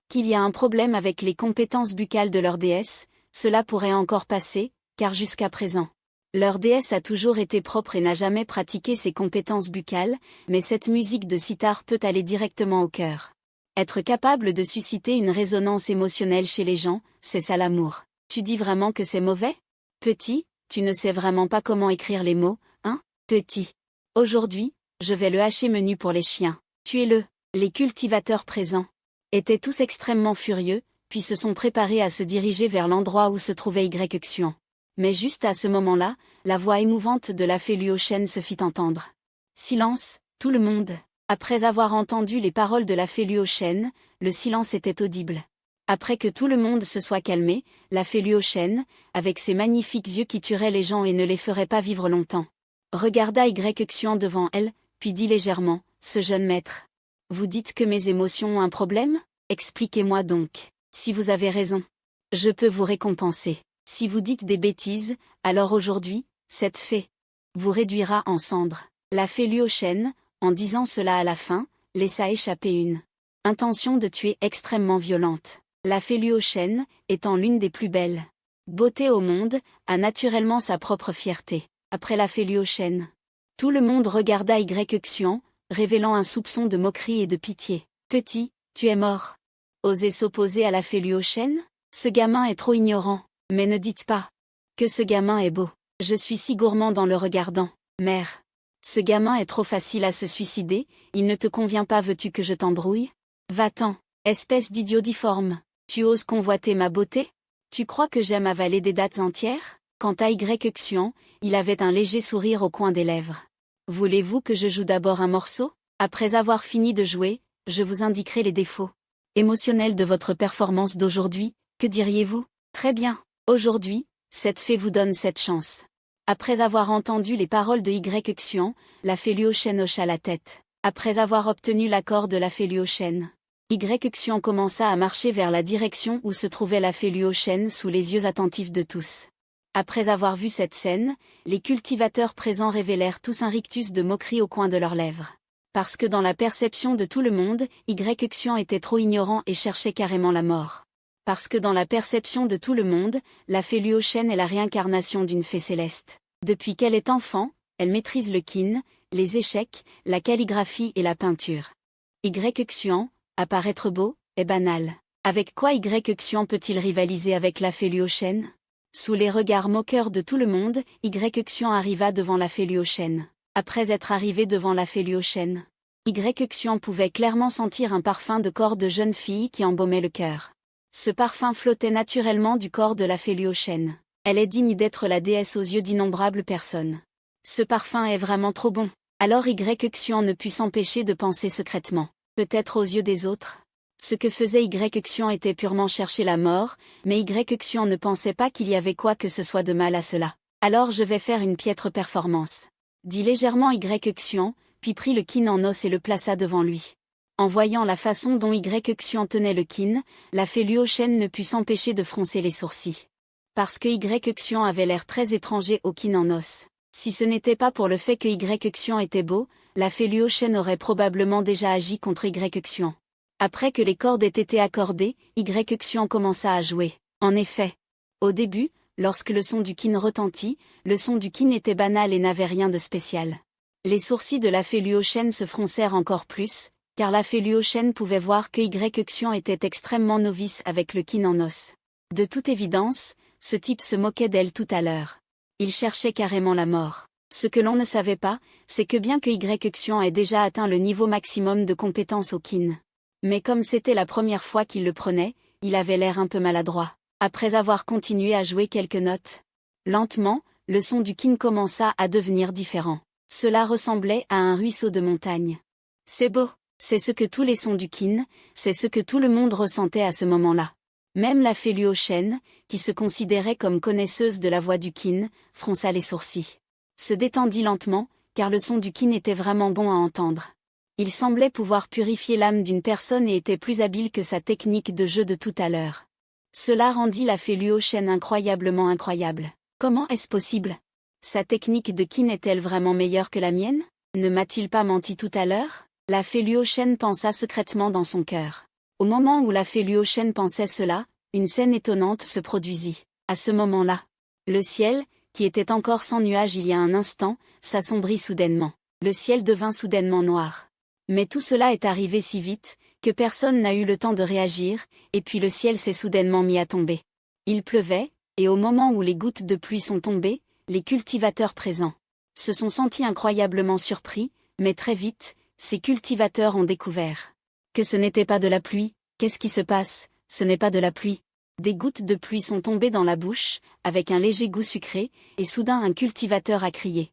qu'il y a un problème avec les compétences buccales de leur déesse, cela pourrait encore passer, car jusqu'à présent, leur déesse a toujours été propre et n'a jamais pratiqué ses compétences buccales, mais cette musique de cithare peut aller directement au cœur. Être capable de susciter une résonance émotionnelle chez les gens, c'est ça l'amour. Tu dis vraiment que c'est mauvais? Petit, tu ne sais vraiment pas comment écrire les mots, hein? Petit. Aujourd'hui, je vais le hacher menu pour les chiens. Tuez-le. Les cultivateurs présents étaient tous extrêmement furieux, puis se sont préparés à se diriger vers l'endroit où se trouvait Xuan. Mais juste à ce moment-là, la voix émouvante de la fée Luo Shen se fit entendre. Silence, tout le monde. Après avoir entendu les paroles de la fée Luo Shen, le silence était audible. Après que tout le monde se soit calmé, la fée Luo Shen, avec ses magnifiques yeux qui tueraient les gens et ne les feraient pas vivre longtemps, regarda Xuan devant elle, puis dit légèrement, « Ce jeune maître. Vous dites que mes émotions ont un problème? Expliquez-moi donc. Si vous avez raison, je peux vous récompenser. Si vous dites des bêtises, alors aujourd'hui, cette fée vous réduira en cendres. » La fée Luo Shen, en disant cela à la fin, laissa échapper une intention de tuer extrêmement violente. La fée Luo Shen, étant l'une des plus belles beautés au monde, a naturellement sa propre fierté. Après la fée Luo Shen, tout le monde regarda Xuan, révélant un soupçon de moquerie et de pitié. Petit, tu es mort. Osez s'opposer à la fée Luo Shen? Ce gamin est trop ignorant. Mais ne dites pas que ce gamin est beau. Je suis si gourmand dans le regardant. Mère. Ce gamin est trop facile à se suicider, il ne te convient pas, veux-tu que je t'embrouille? Va-t'en, espèce d'idiot difforme. Tu oses convoiter ma beauté? Tu crois que j'aime avaler des dattes entières? Quant à Xuan, il avait un léger sourire au coin des lèvres. Voulez-vous que je joue d'abord un morceau? Après avoir fini de jouer, je vous indiquerai les défauts émotionnels de votre performance d'aujourd'hui, que diriez-vous? Très bien, aujourd'hui, cette fée vous donne cette chance. Après avoir entendu les paroles de Xuan, la fée Luo Shen hocha la tête. Après avoir obtenu l'accord de la fée Luo Shen, Xuan commença à marcher vers la direction où se trouvait la fée Luo Shen sous les yeux attentifs de tous. Après avoir vu cette scène, les cultivateurs présents révélèrent tous un rictus de moquerie au coin de leurs lèvres. Parce que dans la perception de tout le monde, Xuan était trop ignorant et cherchait carrément la mort. Parce que dans la perception de tout le monde, la fée Luo Shen est la réincarnation d'une fée céleste. Depuis qu'elle est enfant, elle maîtrise le qin, les échecs, la calligraphie et la peinture. Xuan, à paraître beau, est banal. Avec quoi Xuan peut-il rivaliser avec la fée Luo Shen? Sous les regards moqueurs de tout le monde, Xuan arriva devant la fée Luo Shen. Après être arrivé devant la fée Luo Shen, Xuan pouvait clairement sentir un parfum de corps de jeune fille qui embaumait le cœur. Ce parfum flottait naturellement du corps de la fée Luo Shen. Elle est digne d'être la déesse aux yeux d'innombrables personnes. Ce parfum est vraiment trop bon. Alors Xuan ne put s'empêcher de penser secrètement. Peut-être aux yeux des autres. Ce que faisait Xuan était purement chercher la mort, mais Xuan ne pensait pas qu'il y avait quoi que ce soit de mal à cela. Alors je vais faire une piètre performance. Dit légèrement Xuan, puis prit le qin en os et le plaça devant lui. En voyant la façon dont Xuan tenait le qin, la fée Luo Shen ne put s'empêcher de froncer les sourcils. Parce que Xuan avait l'air très étranger au qin en os. Si ce n'était pas pour le fait que Xuan était beau, la fée Luo Shen aurait probablement déjà agi contre Xuan. Après que les cordes aient été accordées, Xuan commença à jouer. En effet, au début, lorsque le son du qin retentit, le son du qin était banal et n'avait rien de spécial. Les sourcils de la fée Luo Shen se froncèrent encore plus, car la fée Luo Shen pouvait voir que Xuan était extrêmement novice avec le qin en os. De toute évidence, ce type se moquait d'elle tout à l'heure. Il cherchait carrément la mort. Ce que l'on ne savait pas, c'est que bien que Xuan ait déjà atteint le niveau maximum de compétence au qin, mais comme c'était la première fois qu'il le prenait, il avait l'air un peu maladroit. Après avoir continué à jouer quelques notes, lentement, le son du kin commença à devenir différent. Cela ressemblait à un ruisseau de montagne. C'est beau, c'est ce que tous les sons du kin, c'est ce que tout le monde ressentait à ce moment-là. Même la fée Luo Shen, qui se considérait comme connaisseuse de la voix du kin, fronça les sourcils. Se détendit lentement, car le son du kin était vraiment bon à entendre. Il semblait pouvoir purifier l'âme d'une personne et était plus habile que sa technique de jeu de tout à l'heure. Cela rendit la fée Luo Shen incroyablement incroyable. Comment est-ce possible? Sa technique de kin est-elle vraiment meilleure que la mienne? Ne m'a-t-il pas menti tout à l'heure? La fée Luo Shen pensa secrètement dans son cœur. Au moment où la fée Luo Shen pensait cela, une scène étonnante se produisit. À ce moment-là, le ciel, qui était encore sans nuages il y a un instant, s'assombrit soudainement. Le ciel devint soudainement noir. Mais tout cela est arrivé si vite, que personne n'a eu le temps de réagir, et puis le ciel s'est soudainement mis à tomber. Il pleuvait, et au moment où les gouttes de pluie sont tombées, les cultivateurs présents se sont sentis incroyablement surpris, mais très vite, ces cultivateurs ont découvert que ce n'était pas de la pluie. Qu'est-ce qui se passe? Ce n'est pas de la pluie. Des gouttes de pluie sont tombées dans la bouche, avec un léger goût sucré, et soudain un cultivateur a crié.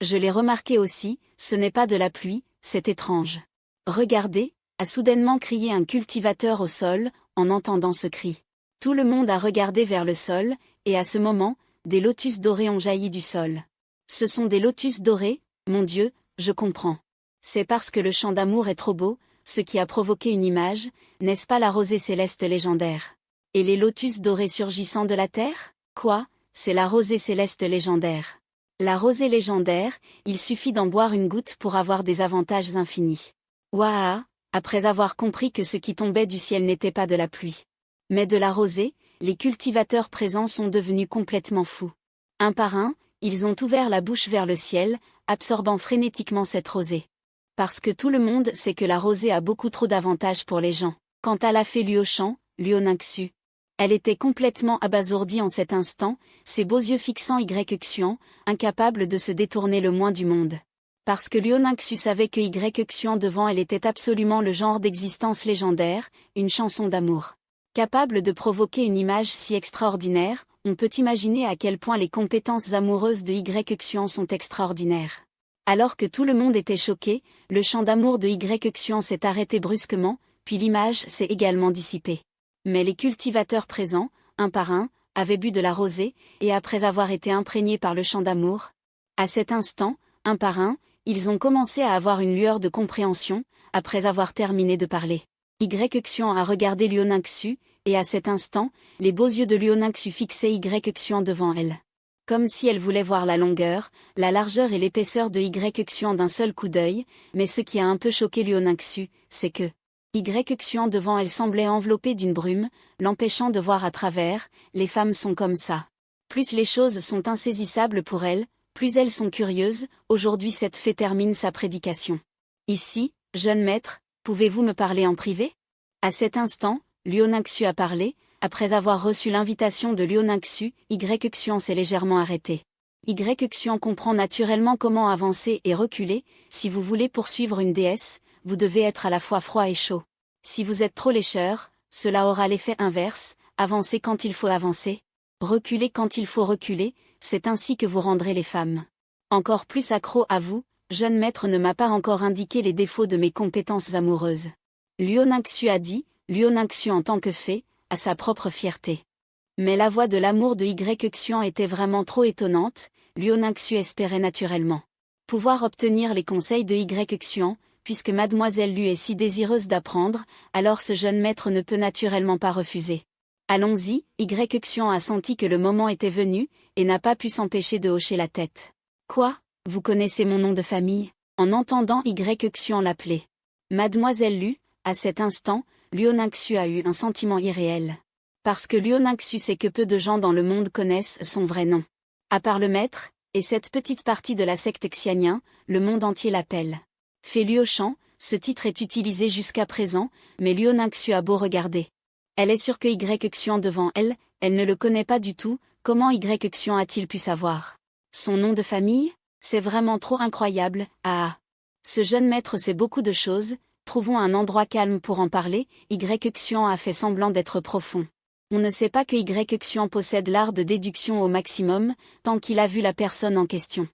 Je l'ai remarqué aussi, ce n'est pas de la pluie, c'est étrange. Regardez, a soudainement crié un cultivateur au sol, en entendant ce cri. Tout le monde a regardé vers le sol, et à ce moment, des lotus dorés ont jailli du sol. Ce sont des lotus dorés, mon Dieu, je comprends. C'est parce que le chant d'amour est trop beau, ce qui a provoqué une image, n'est-ce pas la rosée céleste légendaire? Et les lotus dorés surgissant de la terre? Quoi? C'est la rosée céleste légendaire. La rosée légendaire, il suffit d'en boire une goutte pour avoir des avantages infinis. Waouh! Après avoir compris que ce qui tombait du ciel n'était pas de la pluie, mais de la rosée, les cultivateurs présents sont devenus complètement fous. Un par un, ils ont ouvert la bouche vers le ciel, absorbant frénétiquement cette rosée. Parce que tout le monde sait que la rosée a beaucoup trop d'avantages pour les gens. Quant à la fée Luo Shan, Luo Ningxu, elle était complètement abasourdie en cet instant, ses beaux yeux fixant Y-Xuan, incapable de se détourner le moins du monde. Parce que Luo Ningxu savait que Y-Xuan devant elle était absolument le genre d'existence légendaire, une chanson d'amour. Capable de provoquer une image si extraordinaire, on peut imaginer à quel point les compétences amoureuses de Y-Xuan sont extraordinaires. Alors que tout le monde était choqué, le chant d'amour de Y-Xuan s'est arrêté brusquement, puis l'image s'est également dissipée. Mais les cultivateurs présents, un par un, avaient bu de la rosée, et après avoir été imprégnés par le chant d'amour, à cet instant, un par un, ils ont commencé à avoir une lueur de compréhension, après avoir terminé de parler. Y-Xuan a regardé Luo Ningxu, et à cet instant, les beaux yeux de Luo Ningxu fixaient Y-Xuan devant elle. Comme si elle voulait voir la longueur, la largeur et l'épaisseur de Y-Xuan d'un seul coup d'œil, mais ce qui a un peu choqué Luo Ningxu, c'est que Y-Xuan devant elle semblait enveloppée d'une brume, l'empêchant de voir à travers. Les femmes sont comme ça. Plus les choses sont insaisissables pour elles, plus elles sont curieuses. Aujourd'hui cette fée termine sa prédication. Ici, jeune maître, pouvez-vous me parler en privé? À cet instant, Luo Ningxu a parlé. Après avoir reçu l'invitation de Luo Ningxu, Y-Xuan s'est légèrement arrêté. Y-Xuan comprend naturellement comment avancer et reculer. Si vous voulez poursuivre une déesse, vous devez être à la fois froid et chaud. Si vous êtes trop lécheur, cela aura l'effet inverse, avancez quand il faut avancer, reculer quand il faut reculer, c'est ainsi que vous rendrez les femmes encore plus accro à vous. Jeune maître ne m'a pas encore indiqué les défauts de mes compétences amoureuses. Luo Ningxu a dit, Luo Ningxu en tant que fée, à sa propre fierté. Mais la voix de l'amour de Y-Xuan était vraiment trop étonnante. Luo Ningxu espérait naturellement pouvoir obtenir les conseils de Y-Xuan, puisque mademoiselle Lu est si désireuse d'apprendre, alors ce jeune maître ne peut naturellement pas refuser. Allons-y, Y-Xuan a senti que le moment était venu, et n'a pas pu s'empêcher de hocher la tête. Quoi? Vous connaissez mon nom de famille? En entendant Y-Xuan l'appeler mademoiselle Lu, à cet instant, Luo Ningxu a eu un sentiment irréel. Parce que Luo Ningxu sait que peu de gens dans le monde connaissent son vrai nom. À part le maître, et cette petite partie de la secte Xianyin, le monde entier l'appelle Fée Luo Shan. Ce titre est utilisé jusqu'à présent, mais Luo Ningxu a beau regarder. Elle est sûre que Y-Xuan devant elle, elle ne le connaît pas du tout. Comment Y-Xuan a-t-il pu savoir son nom de famille? C'est vraiment trop incroyable. Ah! Ce jeune maître sait beaucoup de choses. Trouvons un endroit calme pour en parler. Y-Xuan a fait semblant d'être profond. On ne sait pas que Y-Xuan possède l'art de déduction au maximum, tant qu'il a vu la personne en question.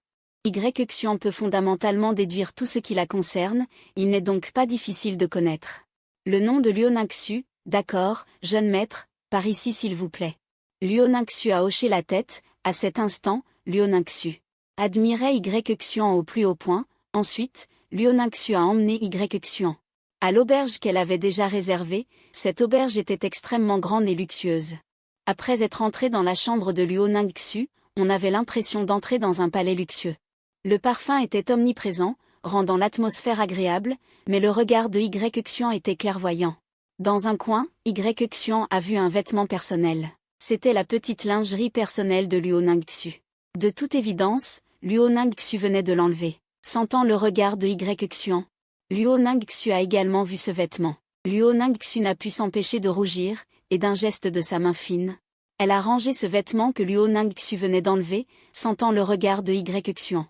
Y-Xuan peut fondamentalement déduire tout ce qui la concerne, il n'est donc pas difficile de connaître. Le nom de Liu-Ning-Xu, d'accord, jeune maître, par ici s'il vous plaît. Liu-Ning-Xu a hoché la tête, à cet instant, Liu-Ning-Xu admirait Y-Xuan au plus haut point, ensuite, Liu-Ning-Xu a emmené Y-Xuan à l'auberge qu'elle avait déjà réservée. Cette auberge était extrêmement grande et luxueuse. Après être entré dans la chambre de Liu-Ning-Xu, on avait l'impression d'entrer dans un palais luxueux. Le parfum était omniprésent, rendant l'atmosphère agréable, mais le regard de Y-Xuan était clairvoyant. Dans un coin, Y-Xuan a vu un vêtement personnel. C'était la petite lingerie personnelle de Liu-Ning-Xu. De toute évidence, Liu-Ning-Xu venait de l'enlever. Sentant le regard de Y-Xuan, Liu-Ning-Xu a également vu ce vêtement. Liu-Ning-Xu n'a pu s'empêcher de rougir, et d'un geste de sa main fine, elle a rangé ce vêtement que Liu-Ning-Xu venait d'enlever, sentant le regard de Y-Xuan.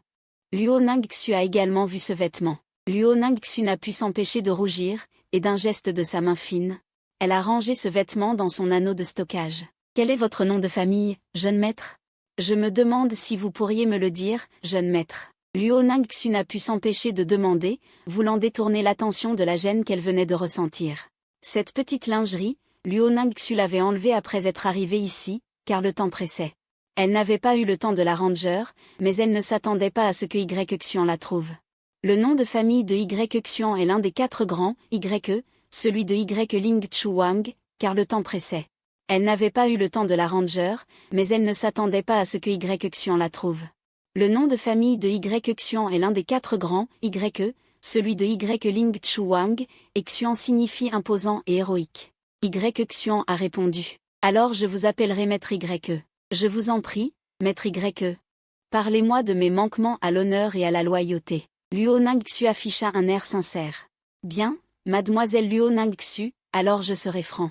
Liu-Ning-Xu a également vu ce vêtement. Liu-Ning-Xu n'a pu s'empêcher de rougir, et d'un geste de sa main fine, elle a rangé ce vêtement dans son anneau de stockage. Quel est votre nom de famille, jeune maître? Je me demande si vous pourriez me le dire, jeune maître. Liu-Ning-Xu n'a pu s'empêcher de demander, voulant détourner l'attention de la gêne qu'elle venait de ressentir. Cette petite lingerie, Liu-Ning-Xu l'avait enlevée après être arrivée ici, car le temps pressait. Elle n'avait pas eu le temps de la ranger, mais elle ne s'attendait pas à ce que Y-Xuan la trouve. Le nom de famille de Y-Xuan est l'un des 4 grands, Y, celui de Y-Ling Chu Wang, car le temps pressait. Elle n'avait pas eu le temps de la ranger, mais elle ne s'attendait pas à ce que Y-Xuan la trouve. Le nom de famille de Y-Xuan est l'un des 4 grands, Y, celui de Y-Ling Chu Wang, et Xuan signifie imposant et héroïque. Y-Xuan a répondu. Alors je vous appellerai maître Y. Je vous en prie, maître Y. Parlez-moi de mes manquements à l'honneur et à la loyauté. Liu-Ning-Xu afficha un air sincère. Bien, mademoiselle Liu-Ning-Xu, alors je serai franc.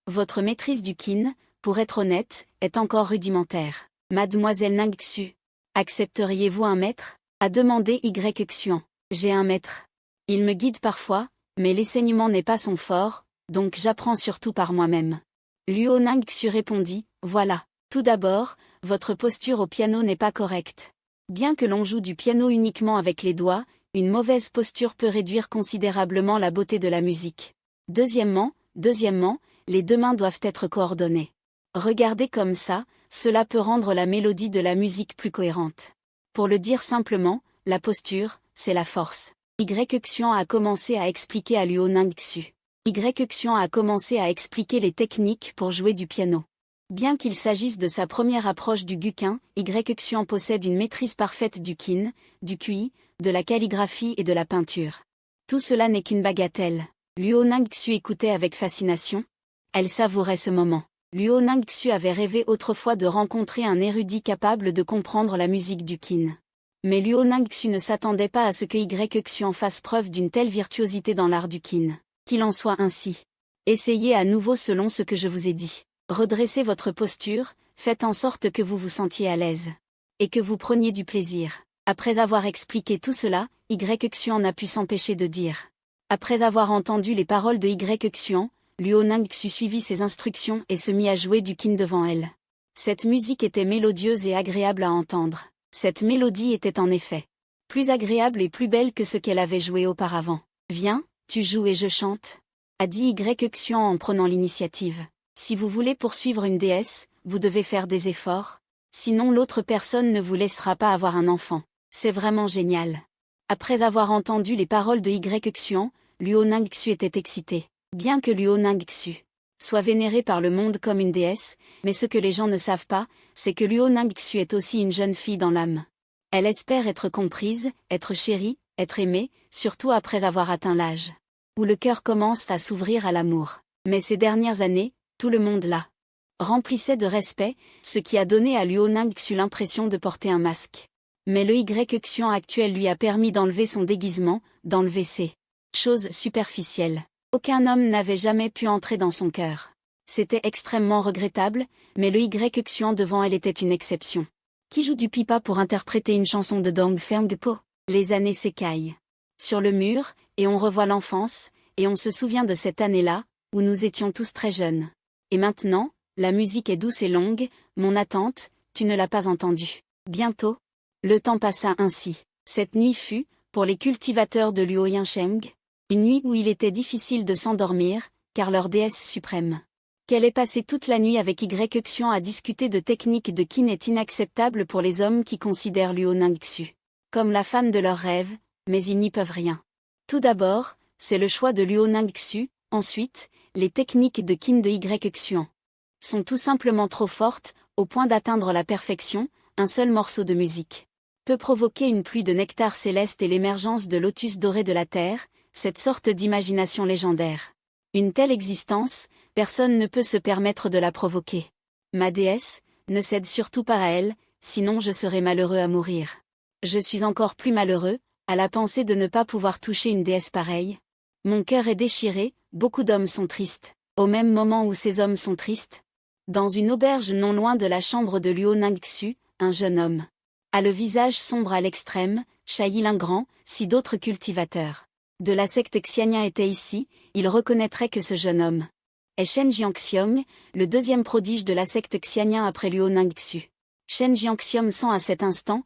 Votre maîtrise du kin, pour être honnête, est encore rudimentaire. Mademoiselle Ning-Xu, accepteriez-vous un maître? A demandé Y-Xuan. J'ai un maître. Il me guide parfois, mais l'enseignement n'est pas son fort, donc j'apprends surtout par moi-même. Liu-Ning-Xu répondit, voilà. Tout d'abord, votre posture au piano n'est pas correcte. Bien que l'on joue du piano uniquement avec les doigts, une mauvaise posture peut réduire considérablement la beauté de la musique. Deuxièmement, les 2 mains doivent être coordonnées. Regardez comme ça, cela peut rendre la mélodie de la musique plus cohérente. Pour le dire simplement, la posture, c'est la force. Y-Xuan a commencé à expliquer à Liu-Ning-Xu. Y-Xuan a commencé à expliquer les techniques pour jouer du piano. Bien qu'il s'agisse de sa première approche du guqin, Y-Xuan possède une maîtrise parfaite du kin, du kui, de la calligraphie et de la peinture. Tout cela n'est qu'une bagatelle. Liu-Ning-Xu écoutait avec fascination. Elle savourait ce moment. Liu-Ning-Xu avait rêvé autrefois de rencontrer un érudit capable de comprendre la musique du kin. Mais Liu-Ning-Xu ne s'attendait pas à ce que Y-Xuan fasse preuve d'une telle virtuosité dans l'art du kin. Qu'il en soit ainsi. Essayez à nouveau selon ce que je vous ai dit. Redressez votre posture, faites en sorte que vous vous sentiez à l'aise. Et que vous preniez du plaisir. Après avoir expliqué tout cela, Y-Xuan n'a pu s'empêcher de dire. Après avoir entendu les paroles de Y-Xuan, Liu-Ning-Xu suivit ses instructions et se mit à jouer du kin devant elle. Cette musique était mélodieuse et agréable à entendre. Cette mélodie était en effet plus agréable et plus belle que ce qu'elle avait joué auparavant. Viens, tu joues et je chante, a dit Y-Xuan en prenant l'initiative. Si vous voulez poursuivre une déesse, vous devez faire des efforts. Sinon l'autre personne ne vous laissera pas avoir un enfant. C'est vraiment génial. Après avoir entendu les paroles de Y-Xuan, Liu-Ning-Xu était excité. Bien que Liu-Ning-Xu soit vénérée par le monde comme une déesse, mais ce que les gens ne savent pas, c'est que Liu-Ning-Xu est aussi une jeune fille dans l'âme. Elle espère être comprise, être chérie, être aimée, surtout après avoir atteint l'âge où le cœur commence à s'ouvrir à l'amour. Mais ces dernières années, tout le monde la remplissait de respect, ce qui a donné à Liu-Ning-Xu l'impression de porter un masque. Mais le Y-Xuan actuel lui a permis d'enlever son déguisement, d'enlever ses choses superficielles. Aucun homme n'avait jamais pu entrer dans son cœur. C'était extrêmement regrettable, mais le Y-Xuan devant elle était une exception. Qui joue du pipa pour interpréter une chanson de Dong Fengpo? Les années s'écaillent sur le mur, et on revoit l'enfance, Et on se souvient de cette année-là, où nous étions tous très jeunes. Et maintenant, la musique est douce et longue, mon attente, tu ne l'as pas entendue. Bientôt. Le temps passa ainsi. Cette nuit fut, pour les cultivateurs de Luo Yinsheng, une nuit où il était difficile de s'endormir, car leur déesse suprême, qu'elle ait passé toute la nuit avec Y Xian à discuter de techniques de Qin est inacceptable pour les hommes qui considèrent Luo Ningxu comme la femme de leurs rêves, mais ils n'y peuvent rien. Tout d'abord, c'est le choix de Luo Ningxu, ensuite, les techniques de Qin de Y Xian sont tout simplement trop fortes, au point d'atteindre la perfection, un seul morceau de musique peut provoquer une pluie de nectar céleste et l'émergence de lotus dorés de la terre, cette sorte d'imagination légendaire. Une telle existence, personne ne peut se permettre de la provoquer. Ma déesse, ne cède surtout pas à elle, sinon je serai malheureux à mourir. Je suis encore plus malheureux, à la pensée de ne pas pouvoir toucher une déesse pareille. Mon cœur est déchiré, beaucoup d'hommes sont tristes. Au même moment où ces hommes sont tristes, dans une auberge non loin de la chambre de Luo Ningxu, un jeune homme a le visage sombre à l'extrême, Shayi Lingrand, si d'autres cultivateurs de la secte Xianyan étaient ici, ils reconnaîtraient que ce jeune homme est Shen Jiangxiong, le deuxième prodige de la secte Xianyan après Luo Ningxu. Shen Jiangxiong sent à cet instant,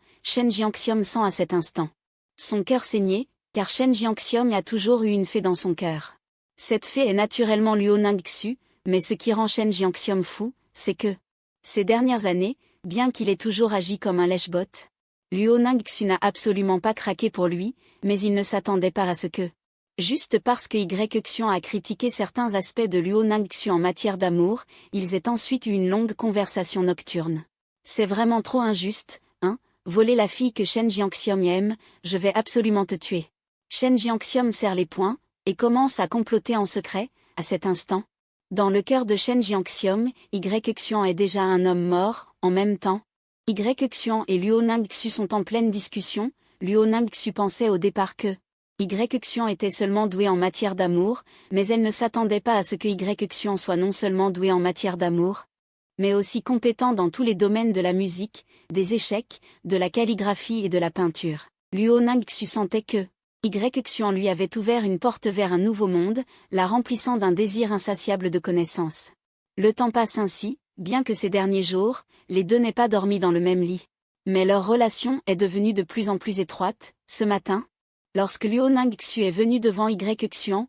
son cœur saigner, car Shen Jiangxiong a toujours eu une fée dans son cœur. Cette fée est naturellement Luo Ningxu, mais ce qui rend Shen Jiangxiong fou, c'est que, ces dernières années, bien qu'il ait toujours agi comme un lèche-bot, Luo Ningxu n'a absolument pas craqué pour lui, mais il ne s'attendait pas à ce que, juste parce que Y Xian a critiqué certains aspects de Luo Ningxu en matière d'amour, ils aient ensuite eu une longue conversation nocturne. C'est vraiment trop injuste, hein, voler la fille que Shen Jiangxiong aime, je vais absolument te tuer. Shen Jiangxiong serre les poings, et commence à comploter en secret, à cet instant. Dans le cœur de Shen Jiangxiong, Y Xian est déjà un homme mort, en même temps. Y Xian et Luo Ningxu sont en pleine discussion. Luo Ningxu pensait au départ que Y Xian était seulement doué en matière d'amour, mais elle ne s'attendait pas à ce que Y Xian soit non seulement doué en matière d'amour, mais aussi compétent dans tous les domaines de la musique, des échecs, de la calligraphie et de la peinture. Luo Ningxu sentait que Y Xian lui avait ouvert une porte vers un nouveau monde, la remplissant d'un désir insatiable de connaissance. Le temps passe ainsi, bien que ces derniers jours, les deux n'aient pas dormi dans le même lit. Mais leur relation est devenue de plus en plus étroite. Ce matin, lorsque Luo Ningxu est venu devant Y Xian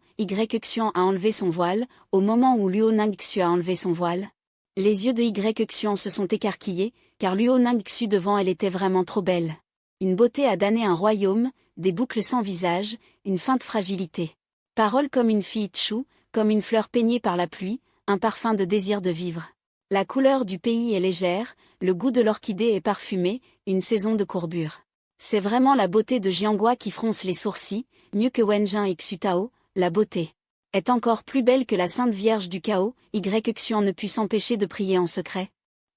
a enlevé son voile. Au moment où Luo Ningxu a enlevé son voile, les yeux de Y Xian se sont écarquillés, car Luo Ningxu devant elle était vraiment trop belle. Une beauté à damner un royaume, des boucles sans visage, une feinte fragilité. Parole comme une fille tchou, comme une fleur peignée par la pluie, un parfum de désir de vivre. La couleur du pays est légère, le goût de l'orchidée est parfumé, une saison de courbure. C'est vraiment la beauté de Jianghua qui fronce les sourcils, mieux que Wenjin et Xutao, la beauté est encore plus belle que la Sainte Vierge du Chaos. Y Xian ne put s'empêcher de prier en secret.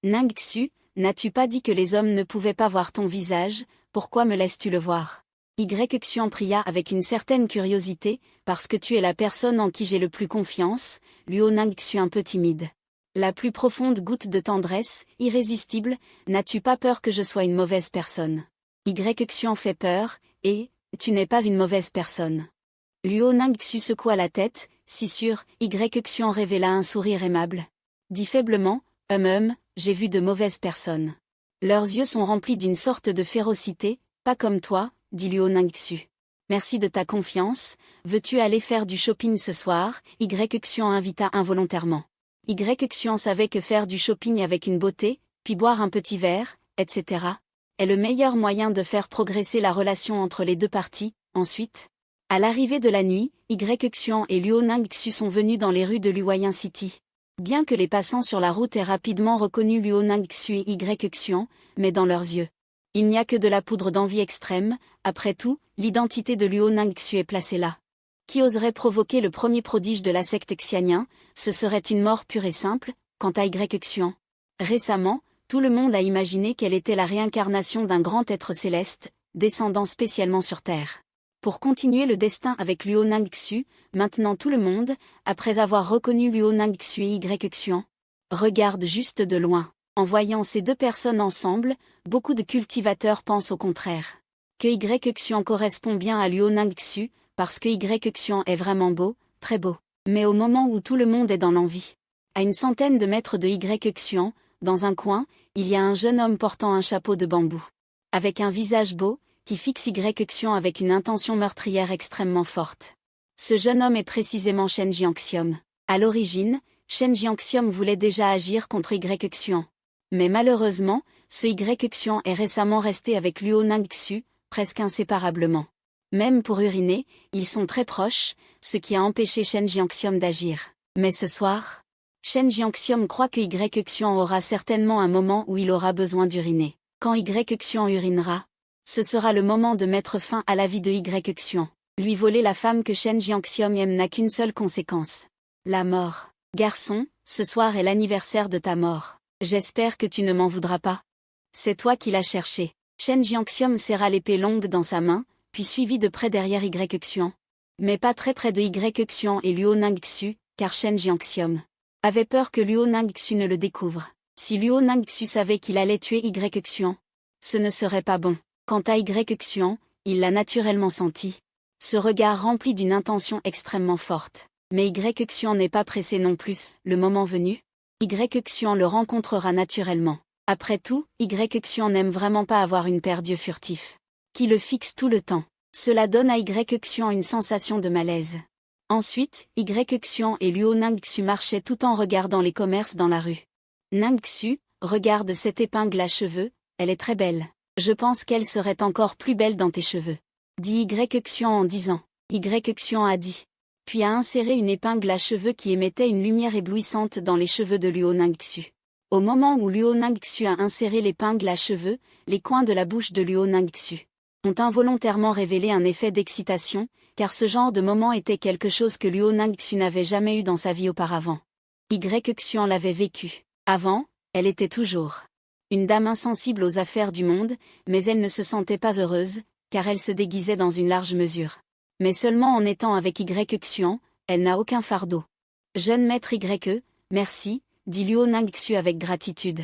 Ningxu, n'as-tu pas dit que les hommes ne pouvaient pas voir ton visage, pourquoi me laisses-tu le voir? Y Xian pria avec une certaine curiosité, parce que tu es la personne en qui j'ai le plus confiance. Luo Ningxu un peu timide. La plus profonde goutte de tendresse, irrésistible, n'as-tu pas peur que je sois une mauvaise personne? Y Xian fait peur, et, tu n'es pas une mauvaise personne. Luo Ningxu secoua la tête, si sûr, Y Xian révéla un sourire aimable. Dit faiblement, j'ai vu de mauvaises personnes. Leurs yeux sont remplis d'une sorte de férocité, pas comme toi, dit Luo Ningxu. Merci de ta confiance, veux-tu aller faire du shopping ce soir? Y Xian invita involontairement. Y Xian savait que faire du shopping avec une beauté, puis boire un petit verre, etc., est le meilleur moyen de faire progresser la relation entre les deux parties. Ensuite, à l'arrivée de la nuit, Y Xian et Luo Ningxu sont venus dans les rues de Luoyang City. Bien que les passants sur la route aient rapidement reconnu Luo Ningxu et Y Xian, mais dans leurs yeux, il n'y a que de la poudre d'envie extrême. Après tout, l'identité de Luo Ningxu est placée là. Qui oserait provoquer le premier prodige de la secte Xianyan? Ce serait une mort pure et simple. Quant à Y Xian, récemment, tout le monde a imaginé qu'elle était la réincarnation d'un grand être céleste, descendant spécialement sur Terre pour continuer le destin avec Luo Ningxu. Maintenant tout le monde, après avoir reconnu Luo Ningxu et Y Xian, regarde juste de loin. En voyant ces deux personnes ensemble, beaucoup de cultivateurs pensent au contraire. Que Y Xian correspond bien à Luo Ningxu, parce que Y Xian est vraiment beau, très beau. Mais au moment où tout le monde est dans l'envie. À une centaine de mètres de Xuan, dans un coin, il y a un jeune homme portant un chapeau de bambou. Avec un visage beau, qui fixe Xuan avec une intention meurtrière extrêmement forte. Ce jeune homme est précisément Shen Jiangxiom. À l'origine, Shen Jiangxiom voulait déjà agir contre Xuan. Mais malheureusement, ce Xuan est récemment resté avec Luo Ningxu, presque inséparablement. Même pour uriner, ils sont très proches, ce qui a empêché Shen Jiangxiom d'agir. Mais ce soir, Shen Jiangxiom croit que Xuan aura certainement un moment où il aura besoin d'uriner. Quand Xuan urinera, ce sera le moment de mettre fin à la vie de Xuan. Lui voler la femme que Shen Jiangxiom aime n'a qu'une seule conséquence. La mort. Garçon, ce soir est l'anniversaire de ta mort. J'espère que tu ne m'en voudras pas. C'est toi qui l'as cherché. Shen Jiangxiom serra l'épée longue dans sa main, puis suivi de près derrière Xuan. Mais pas très près de Xuan et Luo Ningxu, car Shen Jiangxiom avait peur que Luo Ningxu ne le découvre. Si Luo Ningxu savait qu'il allait tuer Xuan, ce ne serait pas bon. Quant à Xuan, il l'a naturellement senti. Ce regard rempli d'une intention extrêmement forte. Mais Xuan n'est pas pressé non plus, le moment venu. Xuan le rencontrera naturellement. Après tout, Xuan n'aime vraiment pas avoir une paire d'yeux furtifs qui le fixe tout le temps. Cela donne à Xuan une sensation de malaise. Ensuite, Xuan et Luo Ningxu marchaient tout en regardant les commerces dans la rue. Ningxu, regarde cette épingle à cheveux, elle est très belle. Je pense qu'elle serait encore plus belle dans tes cheveux. Dit Xuan en disant. Xuan a dit. Puis a inséré une épingle à cheveux qui émettait une lumière éblouissante dans les cheveux de Luo Ningxu. Au moment où Luo Ningxu a inséré l'épingle à cheveux, les coins de la bouche de Luo Ningxu ont involontairement révélé un effet d'excitation, car ce genre de moment était quelque chose que Luo Ningxu n'avait jamais eu dans sa vie auparavant. Xuan l'avait vécu. Avant, elle était toujours une dame insensible aux affaires du monde, mais elle ne se sentait pas heureuse, car elle se déguisait dans une large mesure. Mais seulement en étant avec Xuan, elle n'a aucun fardeau. Jeune maître merci, dit Luo Ningxu avec gratitude.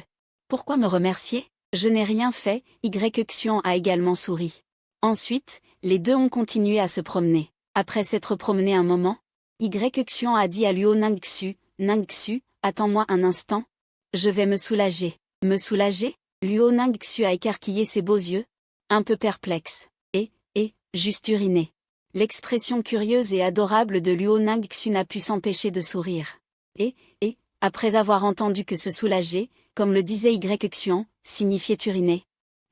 Pourquoi me remercier? Je n'ai rien fait, Xuan a également souri. Ensuite, les deux ont continué à se promener. Après s'être promenés un moment, Xuan a dit à Luo Ningxu, Ningxu, attends-moi un instant. Je vais me soulager. Me soulager? Luo Ningxu a écarquillé ses beaux yeux, un peu perplexe. Juste uriner. L'expression curieuse et adorable de Luo Ningxu n'a pu s'empêcher de sourire. Après avoir entendu que se soulager, comme le disait Xuan, signifiait uriner,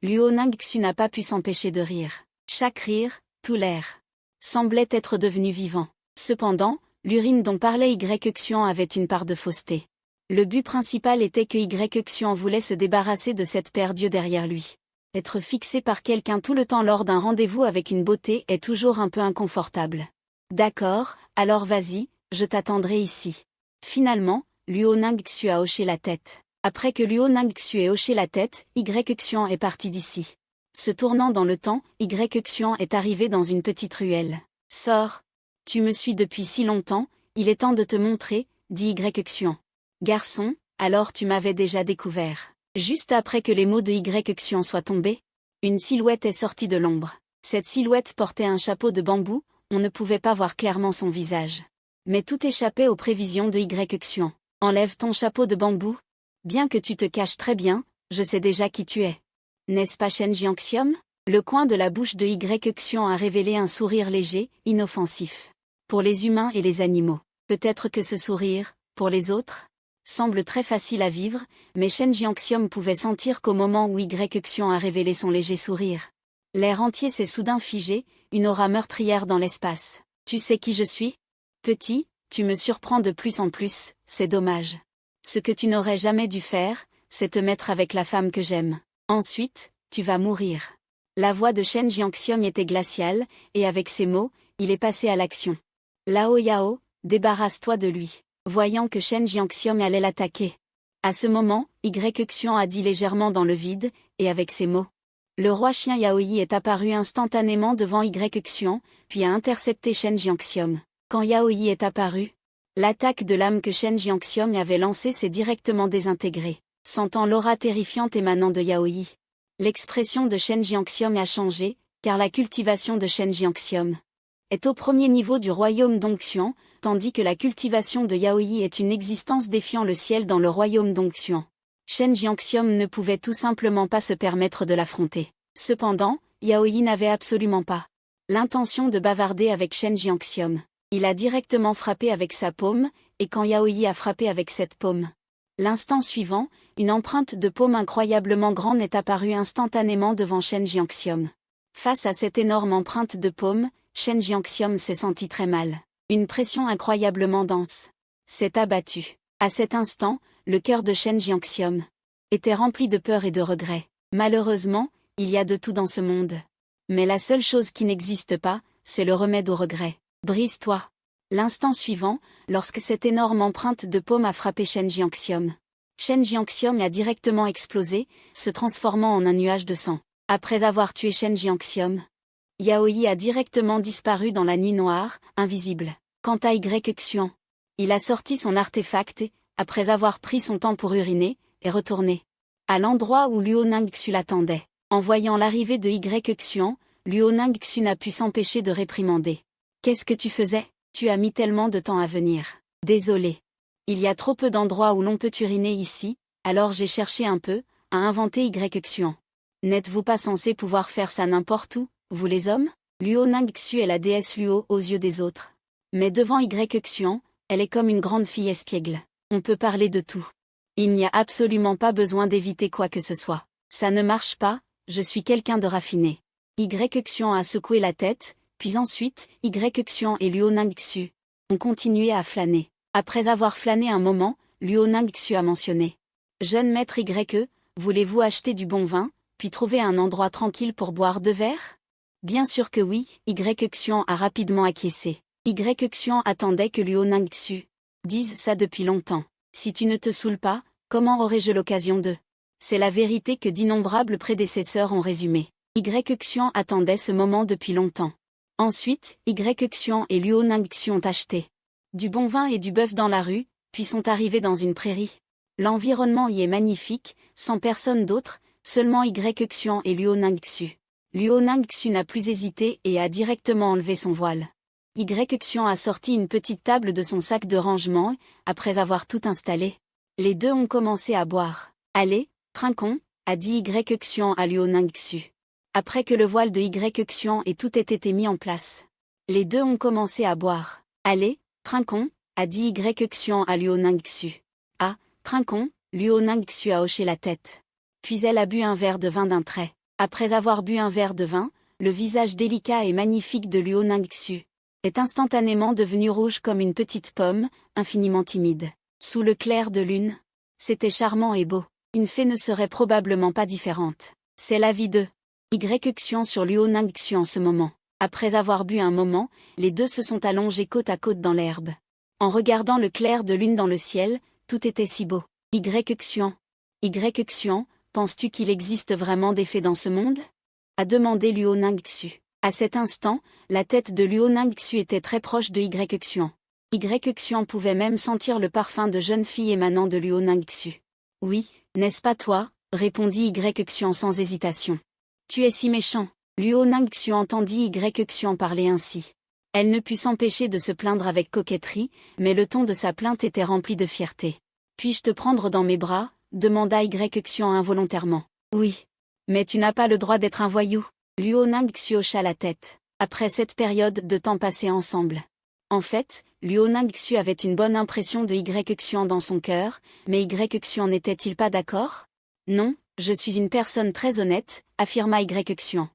Luo Ningxu n'a pas pu s'empêcher de rire. Chaque rire, tout l'air, semblait être devenu vivant. Cependant, l'urine dont parlait Xuan avait une part de fausseté. Le but principal était que Xuan voulait se débarrasser de cette paire d'yeux derrière lui. Être fixé par quelqu'un tout le temps lors d'un rendez-vous avec une beauté est toujours un peu inconfortable. D'accord, alors vas-y, je t'attendrai ici. Finalement, Luo Ningxu a hoché la tête. Après que Luo Ningxu ait hoché la tête, Xuan est parti d'ici. Se tournant dans le temps, Xuan est arrivé dans une petite ruelle. Sors. Tu me suis depuis si longtemps, il est temps de te montrer, dit Xuan. Garçon, alors tu m'avais déjà découvert. Juste après que les mots de Xuan soient tombés, une silhouette est sortie de l'ombre. Cette silhouette portait un chapeau de bambou, on ne pouvait pas voir clairement son visage. Mais tout échappait aux prévisions de Xuan. Enlève ton chapeau de bambou. Bien que tu te caches très bien, je sais déjà qui tu es. N'est-ce pas Shen Jiangxiom? Le coin de la bouche de Xuan a révélé un sourire léger, inoffensif. Pour les humains et les animaux. Peut-être que ce sourire, pour les autres, semble très facile à vivre, mais Shen Jiangxiom pouvait sentir qu'au moment où Xuan a révélé son léger sourire, l'air entier s'est soudain figé, une aura meurtrière dans l'espace. Tu sais qui je suis? Petit, tu me surprends de plus en plus, c'est dommage. Ce que tu n'aurais jamais dû faire, c'est te mettre avec la femme que j'aime. Ensuite, tu vas mourir. La voix de Shen Jiangxiom était glaciale, et avec ces mots, il est passé à l'action. Lao Yao, débarrasse-toi de lui. Voyant que Shen Jiangxiom allait l'attaquer. À ce moment, Xuan a dit légèrement dans le vide, et avec ces mots. Le roi chien Yaoyi est apparu instantanément devant Xuan, puis a intercepté Shen Jiangxiom. Quand Yaoyi est apparu, l'attaque de l'âme que Shen Jiangxiom avait lancée s'est directement désintégrée. Sentant l'aura terrifiante émanant de Yaoyi, l'expression de Shen Jiangxiom a changé, car la cultivation de Shen Jiangxiom est au premier niveau du royaume d'Ongxian, tandis que la cultivation de Yaoyi est une existence défiant le ciel dans le royaume d'Ongxian. Shen Jiangxiom ne pouvait tout simplement pas se permettre de l'affronter. Cependant, Yaoyi n'avait absolument pas l'intention de bavarder avec Shen Jiangxiom. Il a directement frappé avec sa paume, et quand Yaoyi a frappé avec cette paume, l'instant suivant, une empreinte de paume incroyablement grande est apparue instantanément devant Shen Jiangxiom. Face à cette énorme empreinte de paume, Shen Jiangxiom s'est senti très mal. Une pression incroyablement dense s'est abattue. À cet instant, le cœur de Shen Jiangxiom était rempli de peur et de regret. Malheureusement, il y a de tout dans ce monde. Mais la seule chose qui n'existe pas, c'est le remède au regret. Brise-toi. L'instant suivant, lorsque cette énorme empreinte de paume a frappé Shen Jiangxiom, Shen Jiangxiom a directement explosé, se transformant en un nuage de sang. Après avoir tué Shen Jiangxiom, Yaoyi a directement disparu dans la nuit noire, invisible. Quant à Xuan, il a sorti son artefact et, après avoir pris son temps pour uriner, est retourné à l'endroit où Luo Ningxu l'attendait. En voyant l'arrivée de Xuan, Luo Ningxu n'a pu s'empêcher de réprimander. « Qu'est-ce que tu faisais? Tu as mis tellement de temps à venir. Désolé. Il y a trop peu d'endroits où l'on peut uriner ici, alors j'ai cherché un peu, à inventer Xuan. N'êtes-vous pas censé pouvoir faire ça n'importe où, vous les hommes? Luo Ningxu est la déesse Luo aux yeux des autres. Mais devant Xuan, elle est comme une grande fille espiègle. On peut parler de tout. Il n'y a absolument pas besoin d'éviter quoi que ce soit. Ça ne marche pas, je suis quelqu'un de raffiné. Xuan a secoué la tête, puis ensuite, Xuan et Luo Ningxu ont continué à flâner. Après avoir flâné un moment, Luo Ningxu a mentionné. Jeune maître voulez-vous acheter du bon vin, puis trouver un endroit tranquille pour boire 2 verres? Bien sûr que oui, Xuan a rapidement acquiescé. Xuan attendait que Luo Ningxu dise ça depuis longtemps. Si tu ne te saoules pas, comment aurais-je l'occasion de? C'est la vérité que d'innombrables prédécesseurs ont résumé. Xuan attendait ce moment depuis longtemps. Ensuite, Xuan et Luo Ningxu ont acheté du bon vin et du bœuf dans la rue, puis sont arrivés dans une prairie. L'environnement y est magnifique, sans personne d'autre, seulement Xuan et Luo Ningxu. Luo Ningxu n'a plus hésité et a directement enlevé son voile. Xuan a sorti une petite table de son sac de rangement, après avoir tout installé. Les deux ont commencé à boire. Allez, trinquons, a dit Xuan à Luo Ningxu. Après que le voile de Xuan et tout ait été mis en place. Les deux ont commencé à boire. Allez, trinquons, a dit Xuan à Luo Ningxu. Ah, trinquons, Luo Ningxu a hoché la tête. Puis elle a bu un verre de vin d'un trait. Après avoir bu un verre de vin, le visage délicat et magnifique de Luo Ningxu est instantanément devenu rouge comme une petite pomme, infiniment timide. Sous le clair de lune, c'était charmant et beau. Une fée ne serait probablement pas différente. C'est l'avis de Xuan sur Luo Ningxu en ce moment. Après avoir bu un moment, les deux se sont allongés côte à côte dans l'herbe. En regardant le clair de lune dans le ciel, tout était si beau. Xuan, penses-tu qu'il existe vraiment des fées dans ce monde? A demandé Luo Ningxu. À cet instant, la tête de Luo Ningxu était très proche de Xuan. Xuan pouvait même sentir le parfum de jeune fille émanant de Luo Ningxu. Oui, n'est-ce pas toi? Répondit Xuan sans hésitation. Tu es si méchant. Luo Ningxu entendit Xuan parler ainsi. Elle ne put s'empêcher de se plaindre avec coquetterie, mais le ton de sa plainte était rempli de fierté. Puis-je te prendre dans mes bras? Demanda Xuan involontairement. Oui. Mais tu n'as pas le droit d'être un voyou. Luo Ningxu hocha la tête. Après cette période de temps passé ensemble. En fait, Luo Ningxu avait une bonne impression de Xuan dans son cœur, mais Xuan n'était-il pas d'accord? Non, je suis une personne très honnête, affirma Xuan.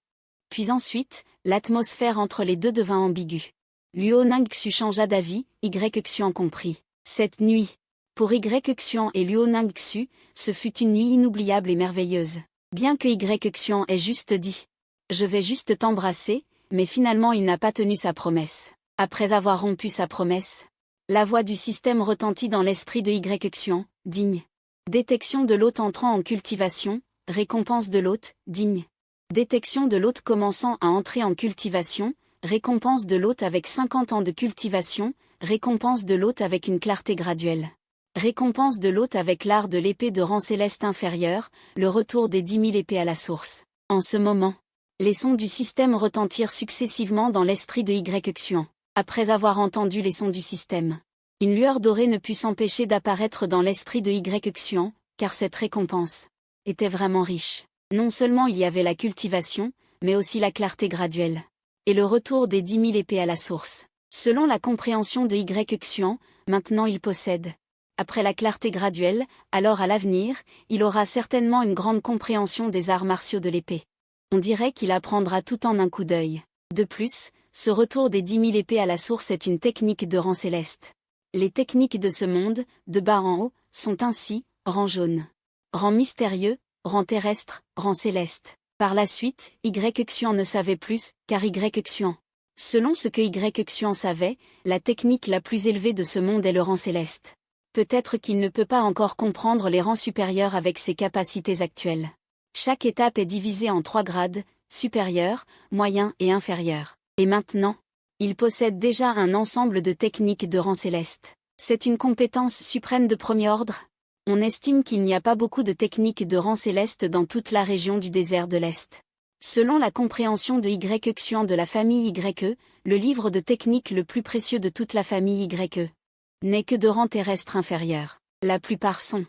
Puis ensuite, l'atmosphère entre les deux devint ambiguë. Luo Ningxu changea d'avis, Xuan comprit. Cette nuit, pour Xuan et Luo Ningxu, ce fut une nuit inoubliable et merveilleuse. Bien que Xuan ait juste dit « Je vais juste t'embrasser », mais finalement il n'a pas tenu sa promesse. Après avoir rompu sa promesse, la voix du système retentit dans l'esprit de Xuan, digne. Détection de l'hôte entrant en cultivation, récompense de l'hôte, digne. Détection de l'hôte commençant à entrer en cultivation, récompense de l'hôte avec 50 ans de cultivation, récompense de l'hôte avec une clarté graduelle. Récompense de l'hôte avec l'art de l'épée de rang céleste inférieur, le retour des 10 000 épées à la source. En ce moment, Les sons du système retentirent successivement dans l'esprit de Xuan. Après avoir entendu les sons du système, une lueur dorée ne put s'empêcher d'apparaître dans l'esprit de Xuan, car cette récompense était vraiment riche. Non seulement il y avait la cultivation, mais aussi la clarté graduelle. Et le retour des 10 000 épées à la source. Selon la compréhension de Xuan, maintenant il possède. Après la clarté graduelle, alors à l'avenir, il aura certainement une grande compréhension des arts martiaux de l'épée. On dirait qu'il apprendra tout en un coup d'œil. De plus, ce retour des 10 000 épées à la source est une technique de rang céleste. Les techniques de ce monde, de bas en haut, sont ainsi, rang jaune, rang mystérieux, rang terrestre, rang céleste. Par la suite, Xuan ne savait plus, car Xuan. Selon ce que Xuan savait, la technique la plus élevée de ce monde est le rang céleste. Peut-être qu'il ne peut pas encore comprendre les rangs supérieurs avec ses capacités actuelles. Chaque étape est divisée en 3 grades, supérieur, moyen et inférieur. Et maintenant, il possède déjà un ensemble de techniques de rang céleste. C'est une compétence suprême de premier ordre. On estime qu'il n'y a pas beaucoup de techniques de rang céleste dans toute la région du désert de l'Est. Selon la compréhension de Xuan de la famille YE, le livre de techniques le plus précieux de toute la famille YE n'est que de rang terrestre inférieur. La plupart sont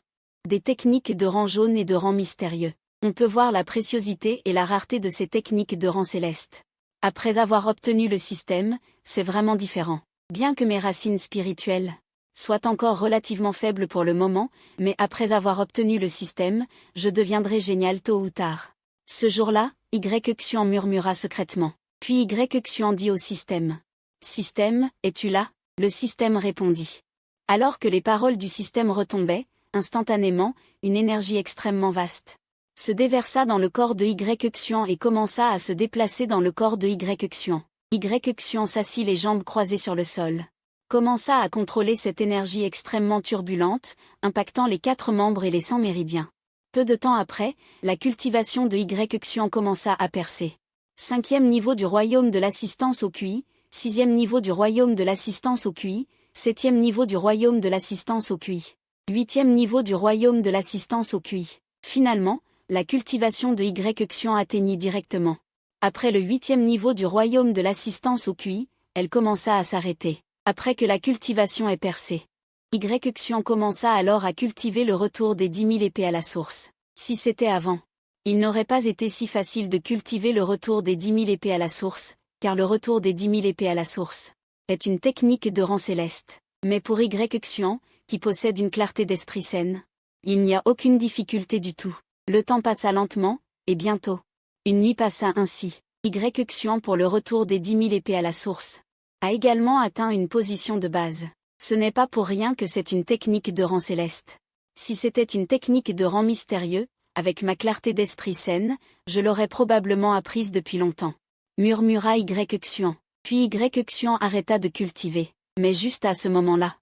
des techniques de rang jaune et de rang mystérieux. On peut voir la préciosité et la rareté de ces techniques de rang céleste. Après avoir obtenu le système, c'est vraiment différent. Bien que mes racines spirituelles soient encore relativement faibles pour le moment, mais après avoir obtenu le système, je deviendrai génial tôt ou tard. Ce jour-là, Xuan murmura secrètement. Puis Xuan dit au système. Système, es-tu là? Le système répondit. Alors que les paroles du système retombaient, instantanément, une énergie extrêmement vaste se déversa dans le corps de Xuan et commença à se déplacer dans le corps de Xuan. Xuan s'assit les jambes croisées sur le sol. Commença à contrôler cette énergie extrêmement turbulente, impactant les 4 membres et les 100 méridiens. Peu de temps après, la cultivation de Xuan commença à percer. 5e niveau du royaume de l'assistance au QI, 6e niveau du royaume de l'assistance au QI, 7e niveau du royaume de l'assistance au QI, 8e niveau du royaume de l'assistance au QI. Finalement, la cultivation de Xuan atteignit directement. Après le 8e niveau du royaume de l'assistance au QI, elle commença à s'arrêter. Après que la cultivation ait percé, Xuan commença alors à cultiver le retour des 10 000 épées à la source. Si c'était avant, il n'aurait pas été si facile de cultiver le retour des 10 000 épées à la source, car le retour des 10 000 épées à la source est une technique de rang céleste. Mais pour Xuan, qui possède une clarté d'esprit saine, il n'y a aucune difficulté du tout. Le temps passa lentement, et bientôt, une nuit passa ainsi. Xuan pour le retour des 10 000 épées à la source a également atteint une position de base. Ce n'est pas pour rien que c'est une technique de rang céleste. Si c'était une technique de rang mystérieux, avec ma clarté d'esprit saine, je l'aurais probablement apprise depuis longtemps. Murmura Xuan. Puis Xuan arrêta de cultiver. Mais juste à ce moment-là,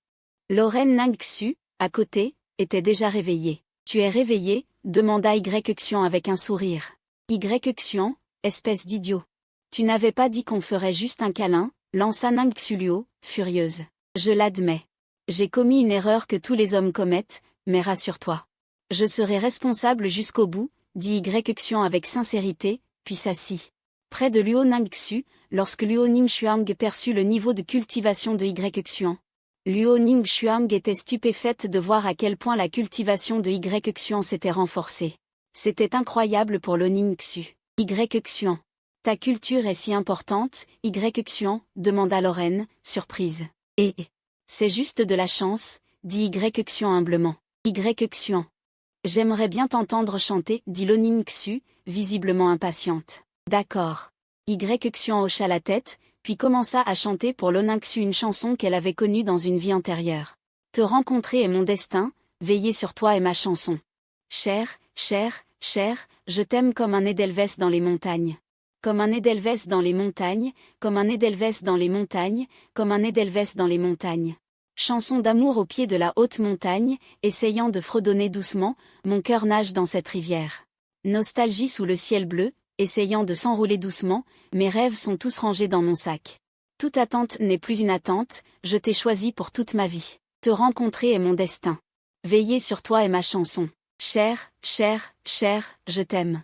Loren Nangxu, à côté, était déjà réveillée. Tu es réveillé? Demanda Xuan avec un sourire. Xuan, espèce d'idiot. Tu n'avais pas dit qu'on ferait juste un câlin, lança Nangxu Luo, furieuse. Je l'admets. J'ai commis une erreur que tous les hommes commettent, mais rassure-toi. Je serai responsable jusqu'au bout, dit Xuan avec sincérité, puis s'assit. Près de Luo Nangxu, lorsque Luo Ningxuang perçut le niveau de cultivation de Xuan. Luo Ningxuang était stupéfaite de voir à quel point la cultivation de Xuan s'était renforcée. C'était incroyable pour le Ningxu. Xuan. Ta culture est si importante, Xuan, demanda Loren, surprise. Et c'est juste de la chance, dit Xuan humblement. Xuan. J'aimerais bien t'entendre chanter, dit le Ningxu, visiblement impatiente. D'accord. Xuan hocha la tête, puis commença à chanter pour l'Oningxu une chanson qu'elle avait connue dans une vie antérieure. Te rencontrer est mon destin, veiller sur toi est ma chanson. Cher, cher, cher, je t'aime comme un Edelweiss dans les montagnes. Comme un Edelweiss dans les montagnes, comme un Edelweiss dans les montagnes, comme un Edelweiss dans les montagnes. Chanson d'amour au pied de la haute montagne, essayant de fredonner doucement, mon cœur nage dans cette rivière. Nostalgie sous le ciel bleu, essayant de s'enrouler doucement, mes rêves sont tous rangés dans mon sac. Toute attente n'est plus une attente, je t'ai choisi pour toute ma vie. Te rencontrer est mon destin. Veiller sur toi est ma chanson. Cher, cher, cher, je t'aime.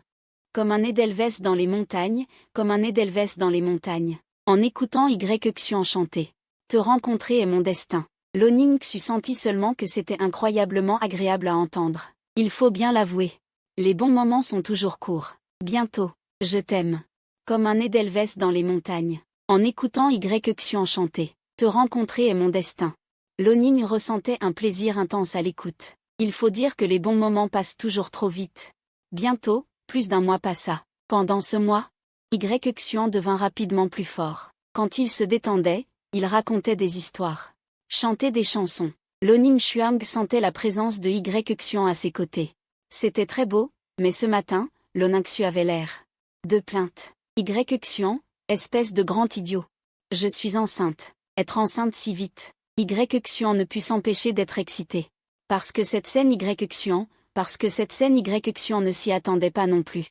Comme un Edelweiss dans les montagnes, comme un Edelweiss dans les montagnes. En écoutant Yxu chanter. Te rencontrer est mon destin. Loningxu sentit seulement que c'était incroyablement agréable à entendre. Il faut bien l'avouer. Les bons moments sont toujours courts. Bientôt, je t'aime. Comme un Edelweiss dans les montagnes. En écoutant Yxu chanter. Te rencontrer est mon destin. Loning ressentait un plaisir intense à l'écoute. Il faut dire que les bons moments passent toujours trop vite. Bientôt, plus d'un mois passa. Pendant ce mois, Yxu devint rapidement plus fort. Quand il se détendait, il racontait des histoires. Chantait des chansons. Loning Xuang sentait la présence de Yxu à ses côtés. C'était très beau, mais ce matin, Loningxu avait l'air de plainte. Yxu, espèce de grand idiot. Je suis enceinte. Être enceinte si vite. Yxu ne put s'empêcher d'être excité. Parce que cette scène Yxu ne s'y attendait pas non plus.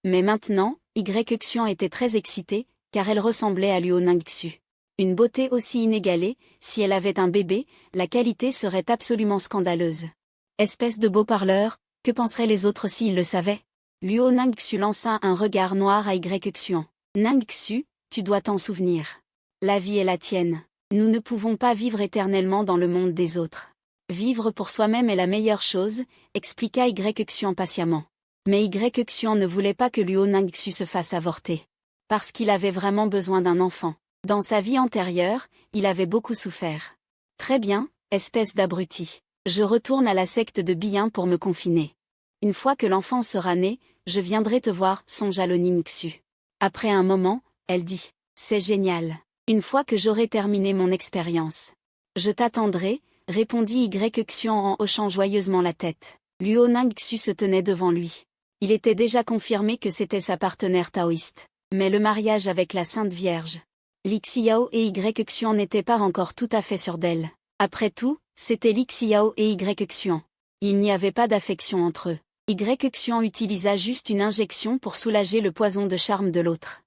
Mais maintenant, Yxu était très excitée, car elle ressemblait à Loningxu. Une beauté aussi inégalée, si elle avait un bébé, la qualité serait absolument scandaleuse. Espèce de beau parleur, que penseraient les autres s'ils le savaient? Loningxu lança un regard noir à Yxu. Ningxu, tu dois t'en souvenir. La vie est la tienne. Nous ne pouvons pas vivre éternellement dans le monde des autres. Vivre pour soi-même est la meilleure chose, expliqua Yxu patiemment. Mais Yxu ne voulait pas que Loningxu se fasse avorter. Parce qu'il avait vraiment besoin d'un enfant. Dans sa vie antérieure, il avait beaucoup souffert. Très bien, espèce d'abruti. Je retourne à la secte de Biyin pour me confiner. Une fois que l'enfant sera né, je viendrai te voir, songea Loningxu. Après un moment, elle dit. C'est génial. Une fois que j'aurai terminé mon expérience. Je t'attendrai, répondit Yxu en hochant joyeusement la tête. Loningxu se tenait devant lui. Il était déjà confirmé que c'était sa partenaire taoïste. Mais le mariage avec la Sainte Vierge. Lixiao et Yxu n'étaient pas encore tout à fait sûrs d'elle. Après tout, c'était Lixiao et Yxu. Il n'y avait pas d'affection entre eux. Yxu utilisa juste une injection pour soulager le poison de charme de l'autre.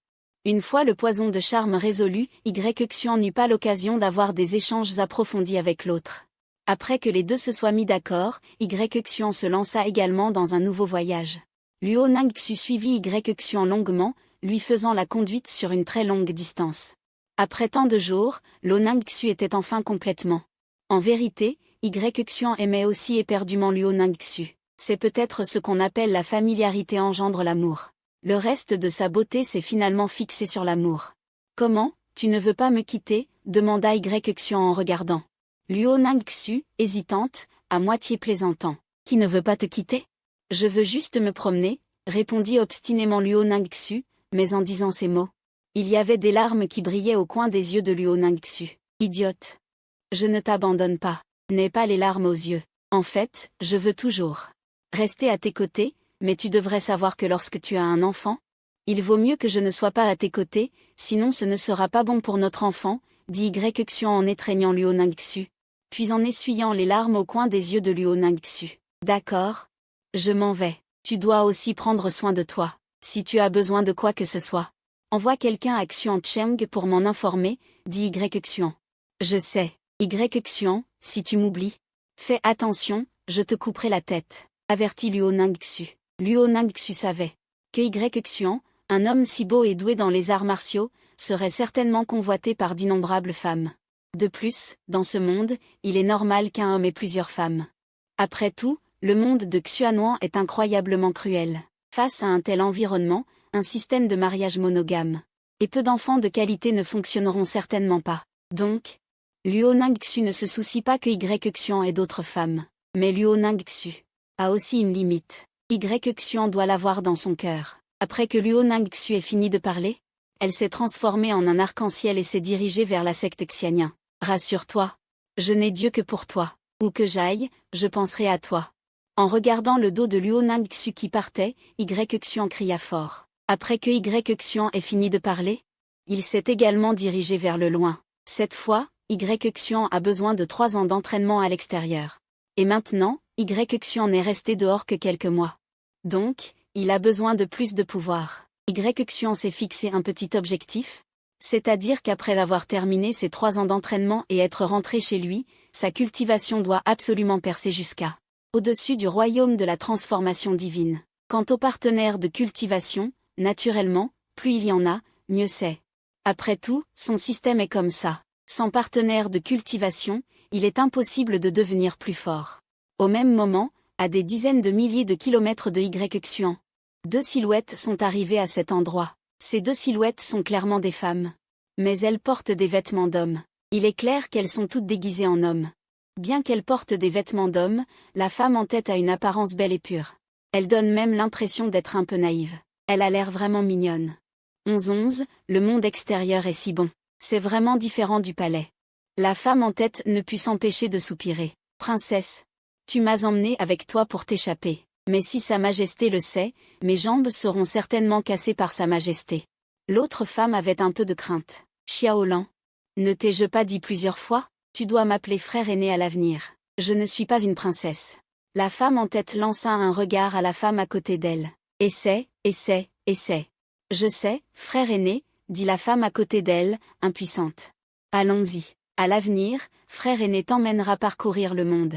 Une fois le poison de charme résolu, Yxu n'eut pas l'occasion d'avoir des échanges approfondis avec l'autre. Après que les deux se soient mis d'accord, Yxu se lança également dans un nouveau voyage. Loningxu suivit Yxu longuement, lui faisant la conduite sur une très longue distance. Après tant de jours, Loningxu était enfin complètement. En vérité, Yxu aimait aussi éperdument Loningxu. C'est peut-être ce qu'on appelle la familiarité engendre l'amour. Le reste de sa beauté s'est finalement fixé sur l'amour. Comment, tu ne veux pas me quitter? Demanda Yxu en regardant. Loningxu, hésitante, à moitié plaisantant. Qui ne veut pas te quitter? Je veux juste me promener, répondit obstinément Loningxu, mais en disant ces mots. Il y avait des larmes qui brillaient au coin des yeux de Loningxu. Idiote. Je ne t'abandonne pas. N'aie pas les larmes aux yeux. En fait, je veux toujours rester à tes côtés, mais tu devrais savoir que lorsque tu as un enfant, il vaut mieux que je ne sois pas à tes côtés, sinon ce ne sera pas bon pour notre enfant, dit Yxu en étreignant Loningxu, puis en essuyant les larmes au coin des yeux de Loningxu. D'accord. Je m'en vais. Tu dois aussi prendre soin de toi. Si tu as besoin de quoi que ce soit, envoie quelqu'un à Xuancheng pour m'en informer, dit Yxu. Je sais. Yxu, si tu m'oublies. Fais attention, je te couperai la tête, avertit Loningxu. Loningxu savait que Yxu, un homme si beau et doué dans les arts martiaux, serait certainement convoité par d'innombrables femmes. De plus, dans ce monde, il est normal qu'un homme ait plusieurs femmes. Après tout, le monde de Xuanuan est incroyablement cruel. Face à un tel environnement, un système de mariage monogame et peu d'enfants de qualité ne fonctionneront certainement pas. Donc, Loningxu ne se soucie pas que Yxu ait d'autres femmes. Mais Loningxu a aussi une limite. Yxu doit l'avoir dans son cœur. Après que Loningxu ait fini de parler, elle s'est transformée en un arc-en-ciel et s'est dirigée vers la secte Xianyan. Rassure-toi. Je n'ai Dieu que pour toi. Où que j'aille, je penserai à toi. En regardant le dos de Loningxu qui partait, Yxu cria fort. Après que Yxu ait fini de parler, il s'est également dirigé vers le loin. Cette fois, Yxu a besoin de 3 ans d'entraînement à l'extérieur. Et maintenant, Yxu est resté dehors que quelques mois. Donc, il a besoin de plus de pouvoir. Yxu s'est fixé un petit objectif, c'est-à-dire qu'après avoir terminé ses 3 ans d'entraînement et être rentré chez lui, sa cultivation doit absolument percer jusqu'à au-dessus du royaume de la transformation divine. Quant aux partenaires de cultivation, naturellement, plus il y en a, mieux c'est. Après tout, son système est comme ça. Sans partenaire de cultivation, il est impossible de devenir plus fort. Au même moment, à des dizaines de milliers de kilomètres de Xuan, 2 silhouettes sont arrivées à cet endroit. Ces 2 silhouettes sont clairement des femmes. Mais elles portent des vêtements d'hommes. Il est clair qu'elles sont toutes déguisées en hommes. Bien qu'elles portent des vêtements d'hommes, la femme en tête a une apparence belle et pure. Elle donne même l'impression d'être un peu naïve. Elle a l'air vraiment mignonne. 11 Le monde extérieur est si bon. C'est vraiment différent du palais. La femme en tête ne put s'empêcher de soupirer. Princesse, tu m'as emmenée avec toi pour t'échapper. Mais si Sa Majesté le sait, mes jambes seront certainement cassées par Sa Majesté. L'autre femme avait un peu de crainte. Xiaolan, ne t'ai-je pas dit plusieurs fois? Tu dois m'appeler frère aîné à l'avenir. Je ne suis pas une princesse. La femme en tête lança un regard à la femme à côté d'elle. Essaie. Je sais, frère aîné, dit la femme à côté d'elle, impuissante. Allons-y. À l'avenir, frère aîné t'emmènera parcourir le monde.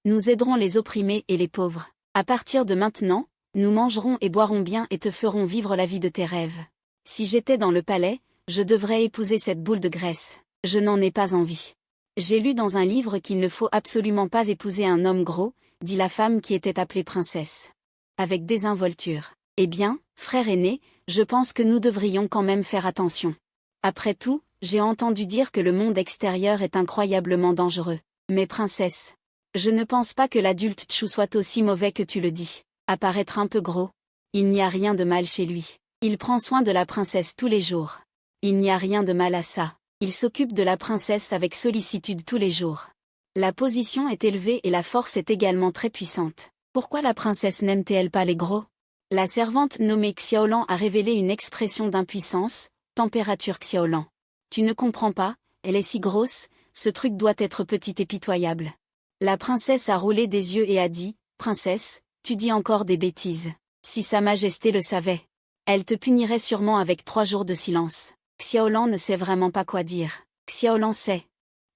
Nous aiderons les opprimés et les pauvres. À partir de maintenant, nous mangerons et boirons bien et te ferons vivre la vie de tes rêves. Si j'étais dans le palais, je devrais épouser cette boule de graisse. Je n'en ai pas envie. J'ai lu dans un livre qu'il ne faut absolument pas épouser un homme gros, dit la femme qui était appelée princesse. Avec désinvolture. Eh bien, frère aîné, je pense que nous devrions quand même faire attention. Après tout, j'ai entendu dire que le monde extérieur est incroyablement dangereux. Mais princesse, je ne pense pas que l'adulte Chu soit aussi mauvais que tu le dis. À paraître un peu gros. Il n'y a rien de mal chez lui. Il prend soin de la princesse tous les jours. Il n'y a rien de mal à ça. Il s'occupe de la princesse avec sollicitude tous les jours. La position est élevée et la force est également très puissante. Pourquoi la princesse n'aime-t-elle pas les gros? La servante nommée Xiaolan a révélé une expression d'impuissance, température Xiaolan. Tu ne comprends pas, elle est si grosse, ce truc doit être petit et pitoyable. La princesse a roulé des yeux et a dit, princesse, tu dis encore des bêtises. Si Sa Majesté le savait, elle te punirait sûrement avec 3 jours de silence. Xiaolan ne sait vraiment pas quoi dire. Xiaolan sait.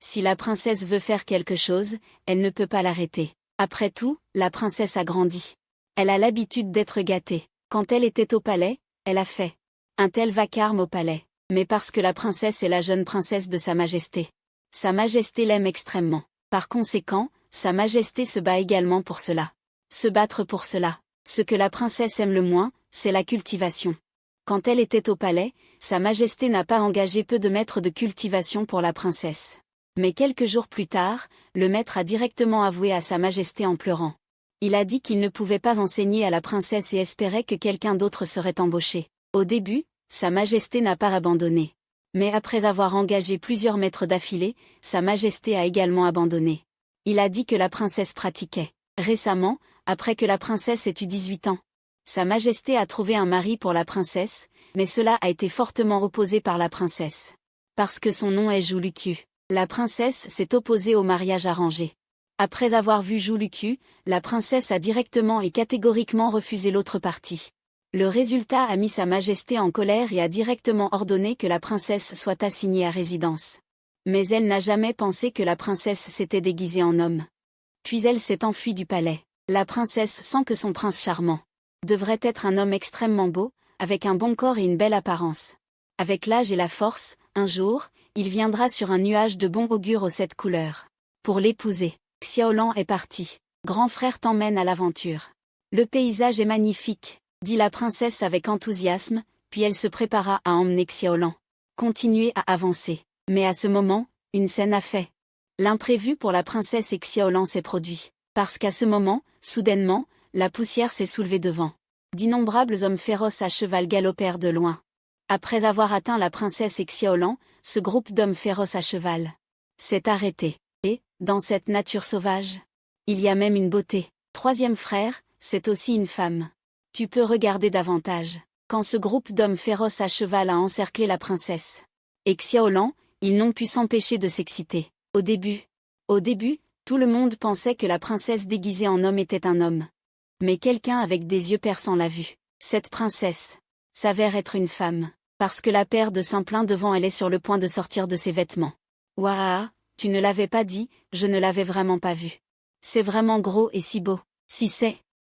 Si la princesse veut faire quelque chose, elle ne peut pas l'arrêter. Après tout, la princesse a grandi. Elle a l'habitude d'être gâtée. Quand elle était au palais, elle a fait un tel vacarme au palais. Mais parce que la princesse est la jeune princesse de Sa Majesté. Sa Majesté l'aime extrêmement. Par conséquent, Sa Majesté se bat également pour cela. Se battre pour cela. Ce que la princesse aime le moins, c'est la cultivation. Quand elle était au palais, Sa Majesté n'a pas engagé peu de maîtres de cultivation pour la princesse. Mais quelques jours plus tard, le maître a directement avoué à Sa Majesté en pleurant. Il a dit qu'il ne pouvait pas enseigner à la princesse et espérait que quelqu'un d'autre serait embauché. Au début, Sa Majesté n'a pas abandonné. Mais après avoir engagé plusieurs maîtres d'affilée, Sa Majesté a également abandonné. Il a dit que la princesse pratiquait. Récemment, après que la princesse ait eu 18 ans, Sa Majesté a trouvé un mari pour la princesse, mais cela a été fortement opposé par la princesse. Parce que son nom est Zhu Lucu. La princesse s'est opposée au mariage arrangé. Après avoir vu Zhu Lucu, la princesse a directement et catégoriquement refusé l'autre partie. Le résultat a mis Sa Majesté en colère et a directement ordonné que la princesse soit assignée à résidence. Mais elle n'a jamais pensé que la princesse s'était déguisée en homme. Puis elle s'est enfuie du palais. La princesse sent que son prince charmant devrait être un homme extrêmement beau, avec un bon corps et une belle apparence. Avec l'âge et la force, un jour, il viendra sur un nuage de bon augure aux 7 couleurs. Pour l'épouser, Xiaolan est parti. Grand frère t'emmène à l'aventure. Le paysage est magnifique, dit la princesse avec enthousiasme, puis elle se prépara à emmener Xiaolan. Continuer à avancer. Mais à ce moment, une scène a fait. L'imprévu pour la princesse et Xiaolan s'est produit. Parce qu'à ce moment, soudainement, la poussière s'est soulevée devant. D'innombrables hommes féroces à cheval galopèrent de loin. Après avoir atteint la princesse et Xiaolan, ce groupe d'hommes féroces à cheval s'est arrêté. Et, dans cette nature sauvage, il y a même une beauté. 3e frère, c'est aussi une femme. Tu peux regarder davantage. Quand ce groupe d'hommes féroces à cheval a encerclé la princesse et Xiaolan, ils n'ont pu s'empêcher de s'exciter. Au début, tout le monde pensait que la princesse déguisée en homme était un homme. Mais quelqu'un avec des yeux perçants l'a vue. Cette princesse s'avère être une femme, parce que la paire de seins pleins devant elle est sur le point de sortir de ses vêtements. Waouh, tu ne l'avais pas dit, je ne l'avais vraiment pas vu. C'est vraiment gros et si beau. Si c'est